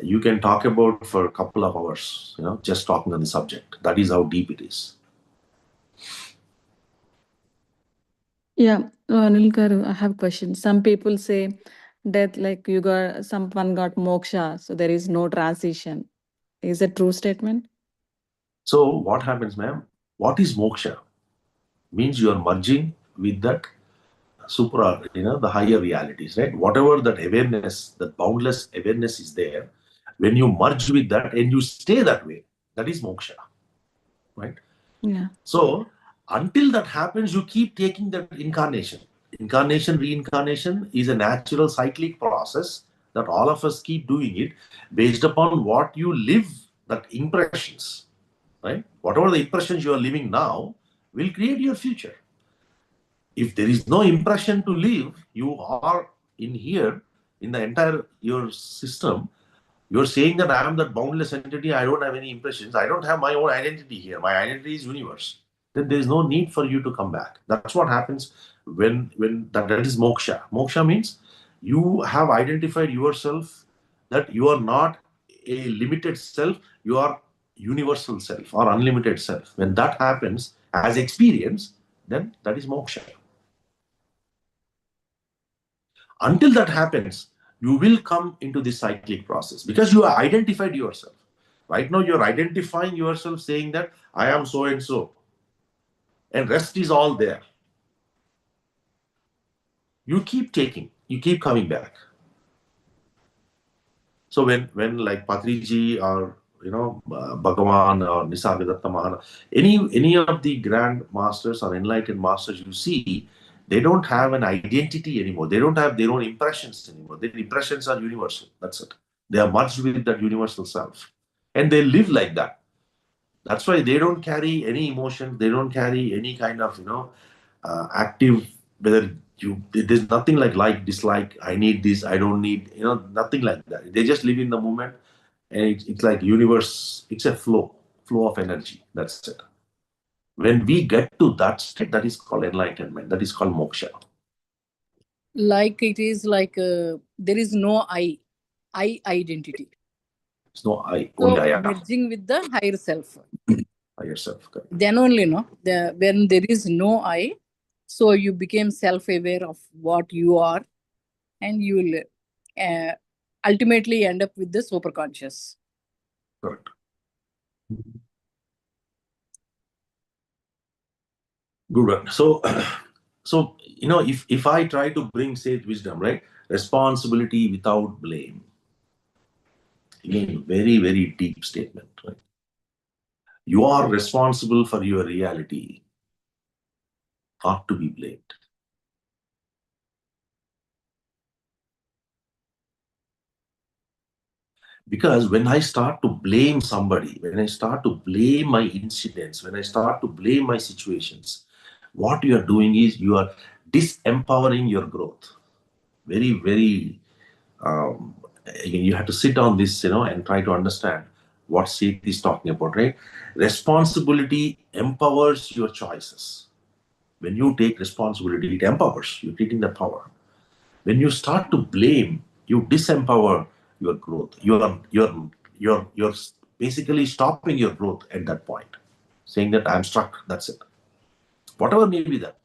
you can talk about for a couple of hours, just talking on the subject. That is how deep it is. Yeah, Anil Garu, I have questions. Some people say death, like someone got moksha, so there is no transition. Is a true statement? So what happens, ma'am? What is moksha? Means you are merging with that supra, the higher realities, right? Whatever that awareness, that boundless awareness is there, when you merge with that and you stay that way, that is moksha, right? Yeah. So until that happens, you keep taking that incarnation. Incarnation, reincarnation is a natural cyclic process that all of us keep doing it based upon what you live, that impressions, right? Whatever the impressions you are living now will create your future. If there is no impression to live, you are in here, in the entire your system, you're saying that I am that boundless entity, I don't have any impressions, I don't have my own identity here. My identity is universe. Then there is no need for you to come back. That's what happens when that is moksha. Moksha means you have identified yourself that you are not a limited self, you are universal self or unlimited self. When that happens as experience, then that is moksha. Until that happens, you will come into this cyclic process because you have identified yourself. Right now, you're identifying yourself saying that I am so and so, and rest is all there. You keep taking, you keep coming back. So when like Patriji or Bhagavan or Nisargadatta Mahana, any of the grand masters or enlightened masters you see, they don't have an identity anymore. They don't have their own impressions anymore. Their impressions are universal. That's it. They are merged with that universal self, and they live like that. That's why they don't carry any emotion. They don't carry any kind of active. Whether there's nothing like dislike. I need this. I don't need. Nothing like that. They just live in the moment, and it's like universe. It's a flow of energy. That's it. When we get to that state, that is called enlightenment. That is called moksha. Like it is like there is no I identity. It's no I, So only I am. merging with the higher self. Higher self. Correct. Then only when there is no I, so you became self-aware of what you are, and you will ultimately end up with the superconscious. Correct. Good one. So, if I try to bring sage wisdom, right, responsibility without blame. Again, very, very deep statement, right? You are responsible for your reality, not to be blamed. Because when I start to blame somebody, when I start to blame my incidents, when I start to blame my situations, what you are doing is you are disempowering your growth. Very, very, again, you have to sit on this, and try to understand what Seth is talking about, right? Responsibility empowers your choices. When you take responsibility, it empowers. You're taking the power. When you start to blame, you disempower your growth. You're basically stopping your growth at that point, saying that I'm stuck. That's it. Whatever may be that,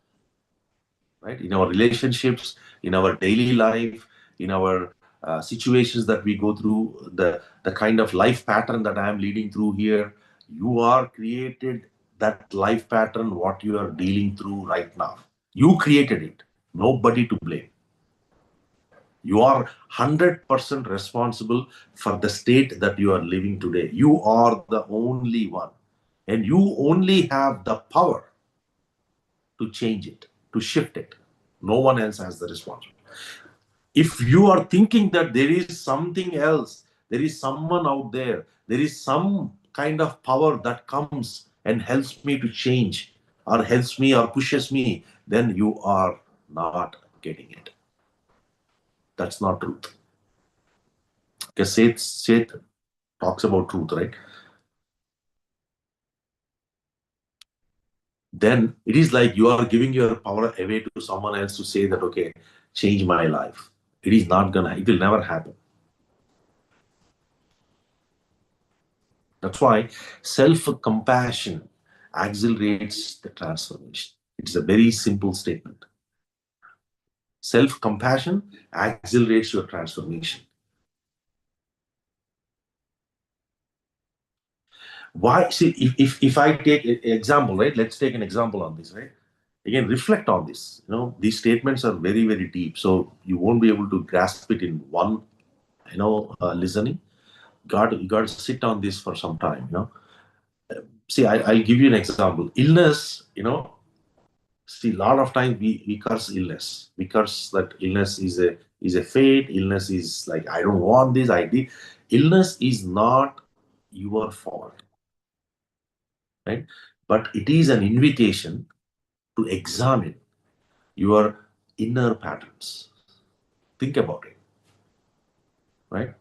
right? In our relationships, in our daily life, in our situations that we go through, the kind of life pattern that I am leading through here, you are created that life pattern. What you are dealing through right now, you created it. Nobody to blame. You are 100% responsible for the state that you are living today. You are the only one. And you only have the power to change it, to shift it. No one else has the responsibility. If you are thinking that there is something else, there is someone out there, there is some kind of power that comes and helps me to change, or helps me or pushes me, then you are not getting it. That's not truth. Because Seth talks about truth, right? Then it is like you are giving your power away to someone else to say that, okay, change my life. It is not gonna, it will never happen. That's why self-compassion accelerates the transformation. It's a very simple statement. Self-compassion accelerates your transformation. Why? See, if I take an example, right? Let's take an example on this, right? Again, reflect on this. These statements are very, very deep, so you won't be able to grasp it in one, listening. You got to sit on this for some time. See, I'll give you an example. Illness. See, a lot of times we curse illness. We curse that illness is a fate. Illness is like, I don't want this. I did. Illness is not your fault, right? But it is an invitation to examine your inner patterns. Think about it, right?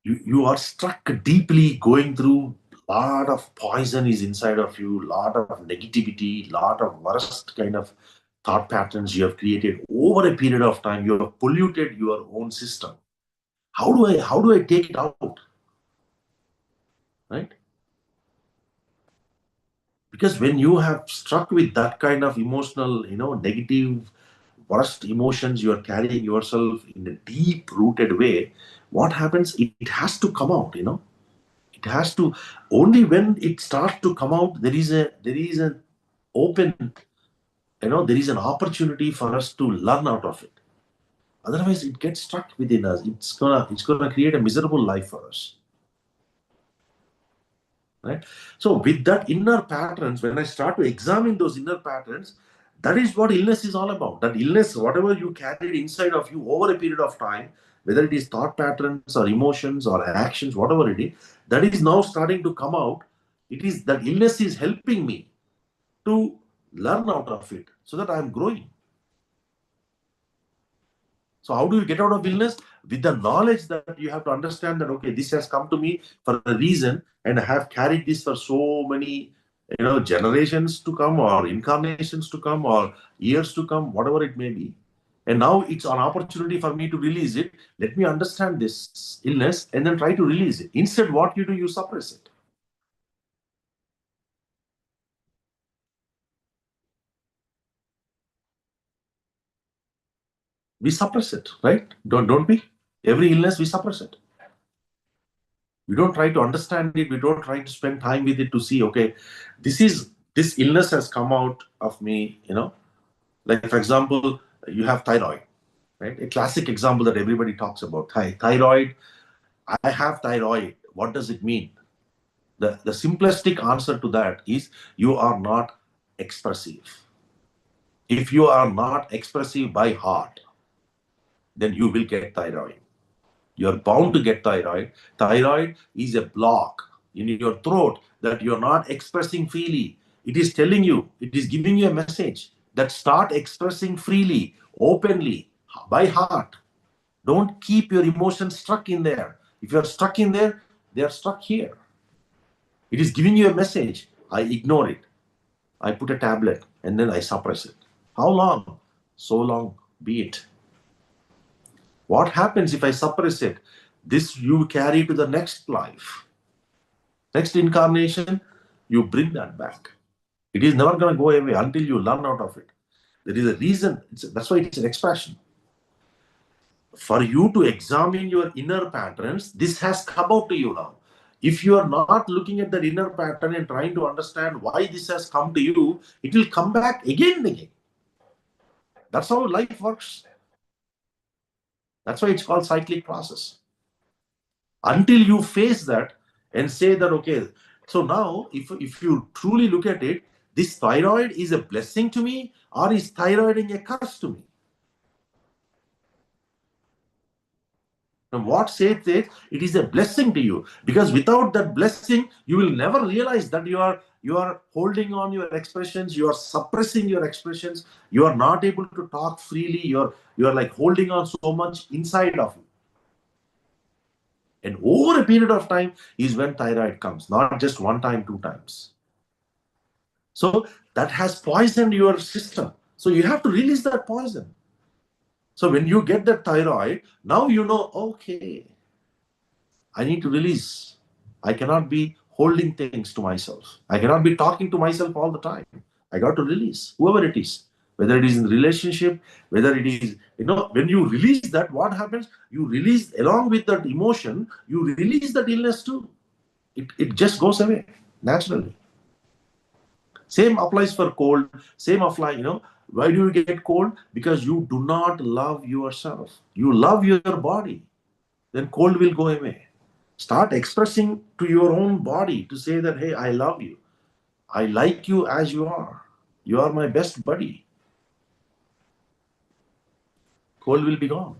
You are struck deeply going through lot of poison is inside of you, lot of negativity, lot of worst kind of thought patterns you have created over a period of time. You have polluted your own system. How do I take it out? Right? Because when you have struck with that kind of emotional, negative worst emotions, you are carrying yourself in a deep rooted way, what happens? It has to come out, it has to. Only when it starts to come out, there is an open, there is an opportunity for us to learn out of it. Otherwise, it gets stuck within us. It's gonna create a miserable life for us. Right? So with that inner patterns, when I start to examine those inner patterns, that is what illness is all about. That illness, whatever you carried inside of you over a period of time, whether it is thought patterns or emotions or actions, whatever it is, that is now starting to come out. It is that illness is helping me to learn out of it so that I am growing. So how do you get out of illness? With the knowledge that you have to understand that, okay, this has come to me for a reason, and I have carried this for so many, generations to come, or incarnations to come, or years to come, whatever it may be. And now it's an opportunity for me to release it. Let me understand this illness and then try to release it. Instead, what you do, you suppress it. We suppress it, right? Don't we? Every illness, we suppress it. We don't try to understand it. We don't try to spend time with it to see, okay, this illness has come out of me, Like, for example, you have thyroid, right? A classic example that everybody talks about. Thyroid, I have thyroid. What does it mean? The simplistic answer to that is you are not expressive. If you are not expressive by heart, then you will get thyroid. You're bound to get thyroid. Thyroid is a block in your throat that you're not expressing freely. It is telling you, it is giving you a message that start expressing freely, openly, by heart. Don't keep your emotions stuck in there. If you're stuck in there, they are stuck here. It is giving you a message. I ignore it. I put a tablet and then I suppress it. How long? So long be it. What happens if I suppress it? This you carry to the next life. Next incarnation, you bring that back. It is never going to go away until you learn out of it. There is a reason. That's why it's an expression. For you to examine your inner patterns, this has come out to you now. If you are not looking at that inner pattern and trying to understand why this has come to you, it will come back again and again. That's how life works. That's why it's called cyclic process. Until you face that and say that, okay, so now if you truly look at it, this thyroid is a blessing to me, or is thyroiding a curse to me? And what says it is a blessing to you, because without that blessing, you will never realize that you are holding on your expressions, you are suppressing your expressions, you are not able to talk freely, you are like holding on so much inside of you. And over a period of time is when thyroid comes, not just one time, two times. So that has poisoned your system. So you have to release that poison. So when you get that thyroid, now you know, okay, I need to release. I cannot be holding things to myself. I cannot be talking to myself all the time. I got to release, whoever it is, whether it is in relationship, whether it is, when you release that, what happens? You release, along with that emotion, you release that illness too. It just goes away naturally. Same applies for cold. Same apply, why do you get cold? Because you do not love yourself. You love your body. Then cold will go away. Start expressing to your own body to say that, hey, I love you. I like you as you are. You are my best buddy. Cold will be gone.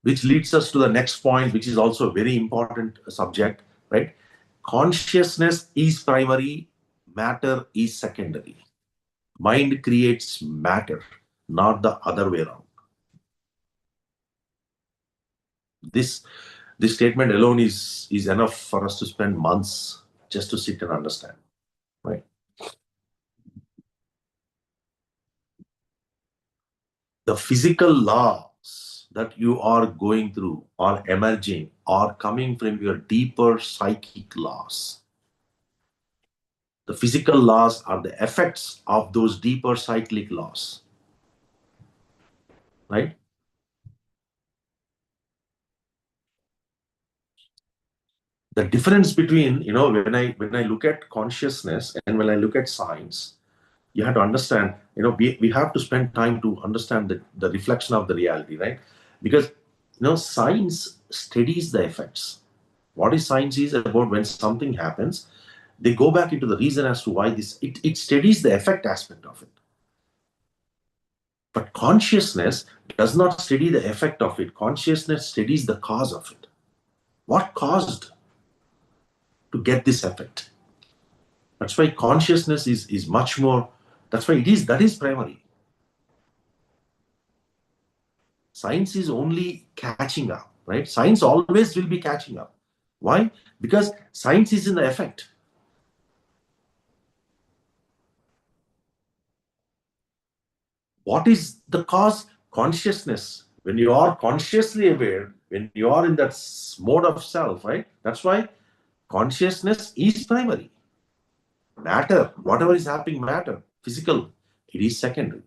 Which leads us to the next point, which is also a very important subject, right? Consciousness is primary, matter is secondary. Mind creates matter, not the other way around. This statement alone is enough for us to spend months just to sit and understand, right? The physical laws that you are going through are emerging, are coming from your deeper psychic laws. The physical laws are the effects of those deeper cyclic laws, right? The difference between, when I look at consciousness and when I look at science, you have to understand, we have to spend time to understand the reflection of the reality, right? Because, science studies the effects. What is science is about when something happens, they go back into the reason as to why it studies the effect aspect of it. But consciousness does not study the effect of it. Consciousness studies the cause of it. What caused to get this effect? That's why consciousness is much more, that's why that is primary. Science is only catching up, right? Science always will be catching up. Why? Because science is in the effect. What is the cause? Consciousness. When you are consciously aware, when you are in that mode of self, right? That's why consciousness is primary. Matter, whatever is happening, matter, physical, it is secondary.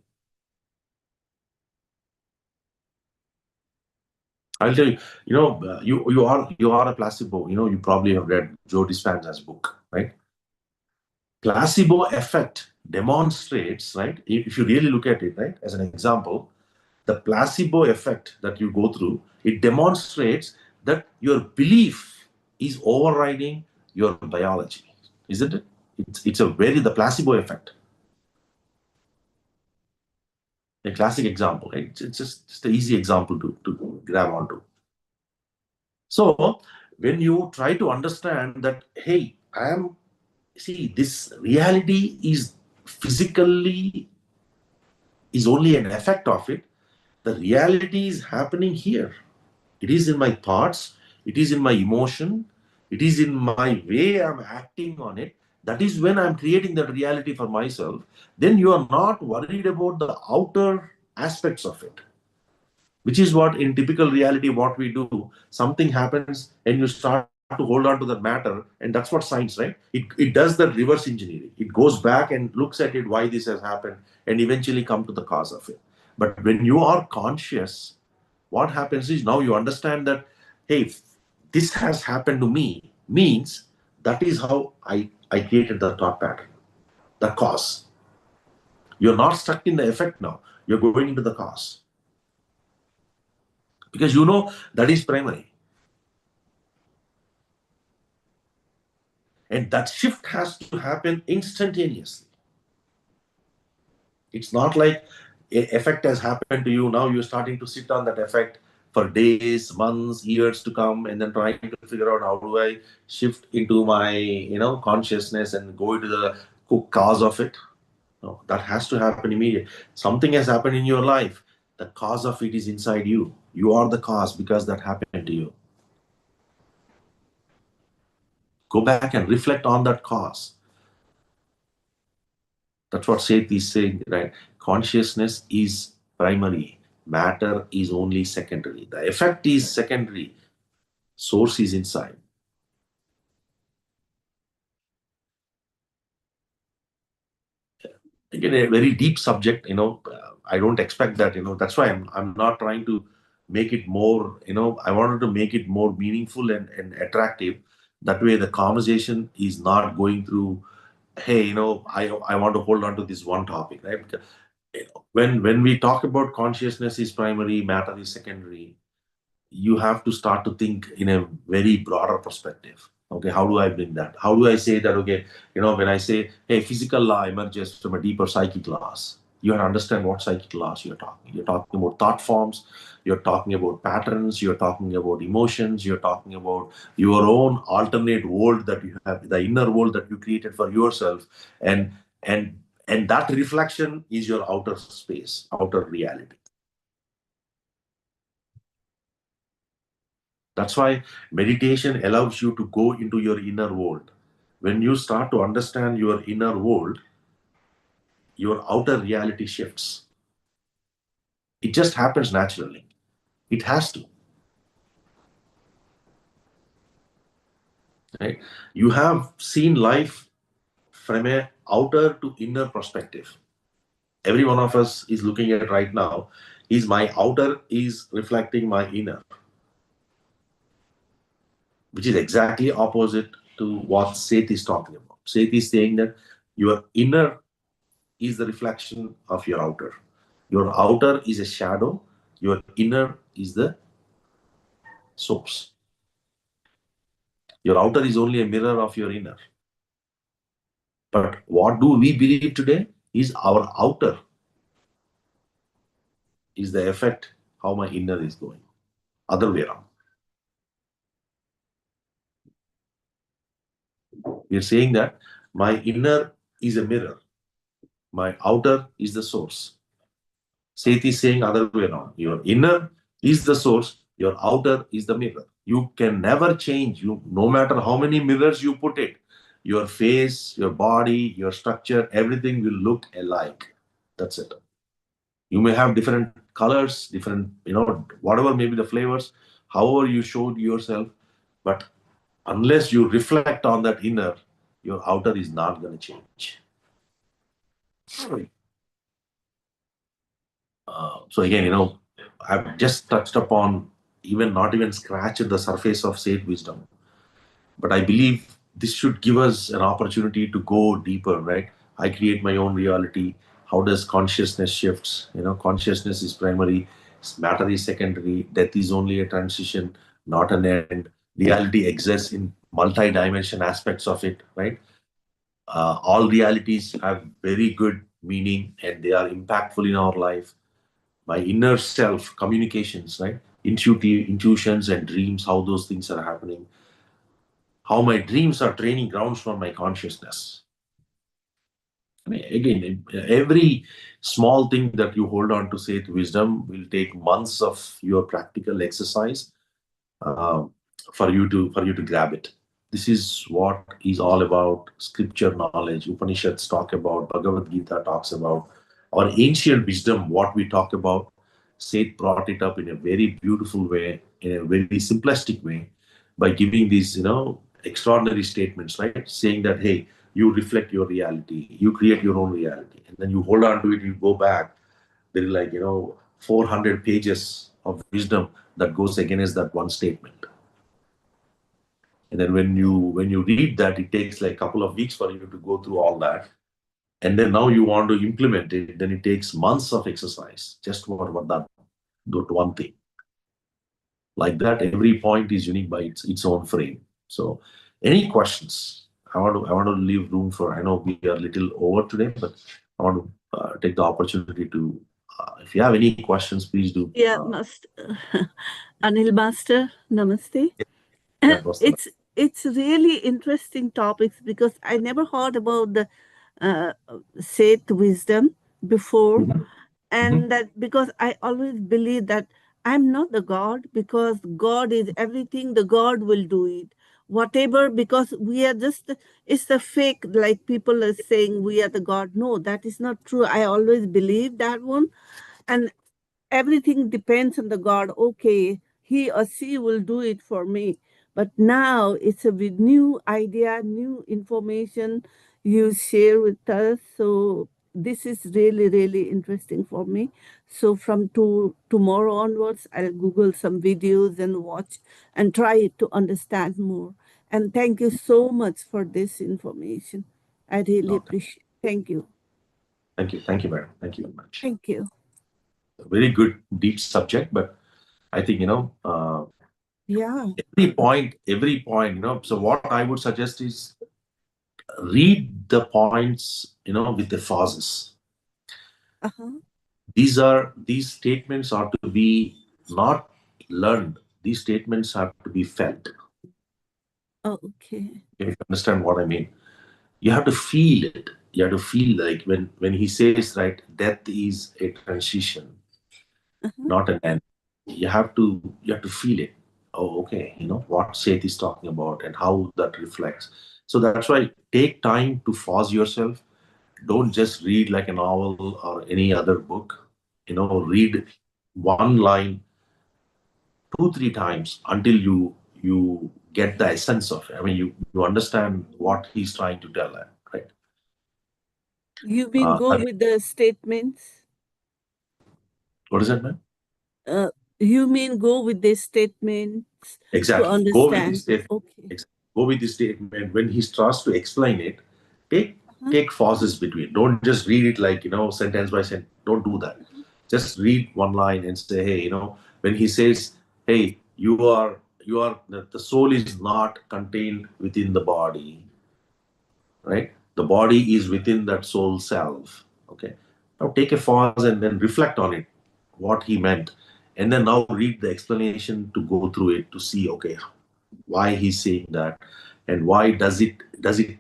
I'll tell you, you are a placebo. You probably have read Joe Dispenza's book, right? Placebo effect demonstrates, right? If you really look at it, right, as an example, the placebo effect that you go through, it demonstrates that your belief is overriding your biology, isn't it? It's the placebo effect. A classic example, right? It's just an easy example to grab onto. So when you try to understand that, hey, this reality is physically is only an effect of it. The reality is happening here. It is in my thoughts, it is in my emotion, it is in my way I'm acting on it. That is when I'm creating that reality for myself. Then you are not worried about the outer aspects of it, which is what in typical reality, what we do, something happens and you start to hold on to that matter. And that's what science, right? It does the reverse engineering. It goes back and looks at it, why this has happened, and eventually come to the cause of it. But when you are conscious, what happens is now you understand that, hey, this has happened to me, means that is how I created the thought pattern, the cause. You're not stuck in the effect now. You're going into the cause. Because that is primary. And that shift has to happen instantaneously. It's not like an effect has happened to you. Now you're starting to sit on that effect for days, months, years to come, and then trying to figure out how do I shift into my, consciousness and go into the cause of it. No, that has to happen immediately. Something has happened in your life. The cause of it is inside you. You are the cause because that happened to you. Go back and reflect on that cause. That's what Seth is saying, right? Consciousness is primary. Matter is only secondary. The effect is secondary. Source is inside. Again, a very deep subject, I don't expect that, that's why I'm not trying to make it more, I wanted to make it more meaningful and attractive. That way the conversation is not going through, hey, I want to hold on to this one topic, right? Because, when we talk about consciousness is primary, matter is secondary, you have to start to think in a very broader perspective. Okay, how do I bring that? How do I say that? Okay, when I say, hey, physical law emerges from a deeper psychic laws, you have to understand what psychic laws you're talking. You're talking about thought forms, you're talking about patterns, you're talking about emotions, you're talking about your own alternate world that you have, the inner world that you created for yourself, and and and that reflection is your outer space, outer reality. That's why meditation allows you to go into your inner world. When you start to understand your inner world, your outer reality shifts. It just happens naturally. It has to. Right? You have seen life from a outer to inner perspective. Every one of us is looking at right now, is my outer is reflecting my inner, which is exactly opposite to what Seth is talking about. Seth is saying that your inner is the reflection of your outer. Your outer is a shadow, your inner is the source. Your outer is only a mirror of your inner. But what do we believe today is our outer is the effect how my inner is going. Other way around. We are saying that my inner is a mirror, my outer is the source. Seth is saying other way around. Your inner is the source, your outer is the mirror. You can never change you, no matter how many mirrors you put it. Your face, your body, your structure, everything will look alike. That's it. You may have different colors, different, whatever may be the flavors, however you showed yourself, but unless you reflect on that inner, your outer is not going to change. So again, I've just touched upon not even scratched the surface of sage wisdom. But I believe this should give us an opportunity to go deeper, right? I create my own reality. How does consciousness shifts? Consciousness is primary, matter is secondary, death is only a transition, not an end. Reality exists in multi-dimension aspects of it, right? All realities have very good meaning and they are impactful in our life. My inner self, communications, right? Intuitions and dreams, how those things are happening, how my dreams are training grounds for my consciousness. I mean, again, every small thing that you hold on to, say, to wisdom, will take months of your practical exercise uh, for you to grab it. This is what is all about scripture knowledge. Upanishads talk about, Bhagavad Gita talks about, our ancient wisdom, what we talk about. Seth brought it up in a very beautiful way, in a very simplistic way, by giving these, extraordinary statements, right? Saying that, hey, you reflect your reality, you create your own reality, and then you hold on to it, you go back. There is 400 pages of wisdom that goes against that one statement. And then when you read that, it takes like a couple of weeks for you to go through all that. And then now you want to implement it, then it takes months of exercise just for that one thing. Like that, every point is unique by its own frame. So any questions? I want to leave room for, I know we are a little over today, but I want to take the opportunity to, if you have any questions, please do. Yeah, Anil Master, namaste. That was the It's really interesting topics because I never heard about the Seth wisdom before, and that because I always believe that I'm not the God, because God is everything. The God will do it, whatever. Because we are just it's the fake, like people are saying we are the God. No, that is not true. I always believe that one, and everything depends on the God. Okay, he or she will do it for me. But now it's a with new idea, new information you share with us. So this is really, really interesting for me. So from tomorrow onwards, I'll Google some videos and watch and try to understand more. And thank you so much for this information. I really appreciate. Thank you. Thank you. Thank you, madam. Thank you very much. Thank you. Very good, deep subject, but I think, Yeah. every point, so what I would suggest is read the points, with the pauses. Uh-huh. These statements are to be not learned. These statements have to be felt. Oh, okay. If you understand what I mean, you have to feel it. You have to feel like when he says, right, death is a transition, not an end. You have to feel it. Oh, okay, what Seth is talking about and how that reflects. So that's why take time to pause yourself. Don't just read like a novel or any other book. Read one line 2 3 times until you get the essence of it. I mean, you understand what he's trying to tell, right? You mean go with the statements? What is that, man? You mean go with the statements to Exactly. Go with this understand? statement. Okay. Go with this statement. When he starts to explain it, take pauses between. Don't just read it like, sentence by sentence. Don't do that. Just read one line and say, hey, when he says, hey, the soul is not contained within the body, right? The body is within that soul self. Okay. Now take a pause and then reflect on it, what he meant. And then now read the explanation to go through it to see, okay, why he's saying that and why does it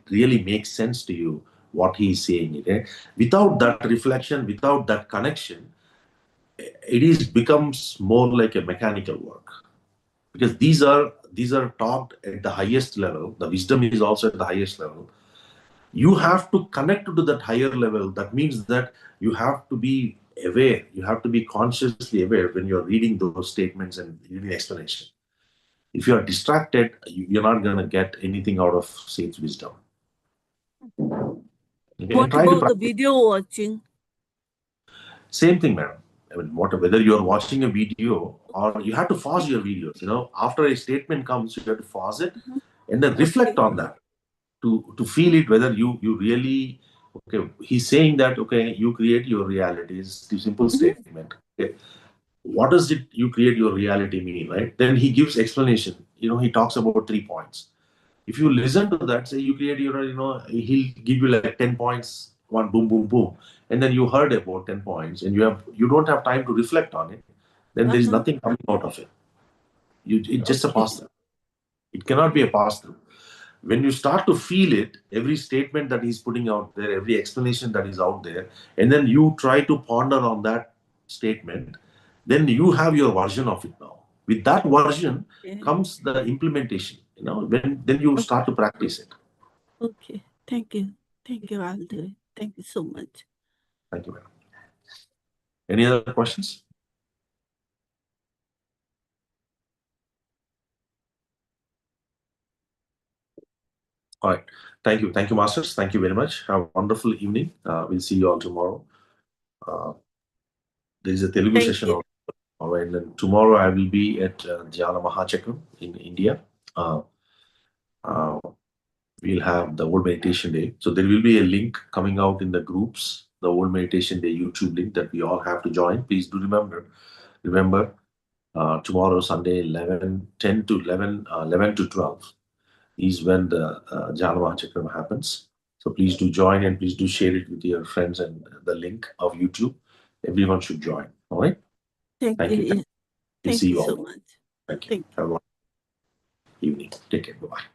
really make sense to you what he's saying it. Without that reflection, without that connection, becomes more like a mechanical work, because these are taught at the highest level. The wisdom is also at the highest level. You have to connect to that higher level. That means that you have to be aware, you have to be consciously aware when you're reading those statements and reading the explanation. If you are distracted, you're not going to get anything out of Sage's wisdom. Okay? What about the video watching? Same thing, madam. I mean, whether you're watching a video or you have to pause your videos. After a statement comes, you have to pause it and then reflect on that to feel it, whether you really, okay, he's saying that, okay, you create your reality. It's the simple statement. Okay. What does it, you create your reality mean, right? Then he gives explanation. He talks about 3 points. If you listen to that, say you create your, he'll give you like 10 points, one boom, boom, boom. And then you heard about 10 points and you don't have time to reflect on it. Then there is nothing coming out of it. It's just a pass through. It cannot be a pass through. When you start to feel it, every statement that he's putting out there, every explanation that is out there, and then you try to ponder on that statement, then you have your version of it now. With that version comes the implementation. Then you start to practice it. Okay. Thank you. I'll do it. Thank you so much. Thank you, madam. Any other questions? All right. Thank you. Thank you, masters. Thank you very much. Have a wonderful evening. We'll see you all tomorrow. There is a Telugu session also. All right. And then tomorrow I will be at Dhyana Mahachakram in India. We'll have the World Meditation Day. So there will be a link coming out in the groups, the World Meditation Day YouTube link that we all have to join. Please do remember tomorrow, Sunday, 10 to 11 to 12 is when the Dhyana Mahachakram happens. So please do join and please do share it with your friends and the link of YouTube. Everyone should join. All right. Thank you. We'll Thank see you you so all. much. Thank you. Have a wonderful evening. Take care. Bye-bye.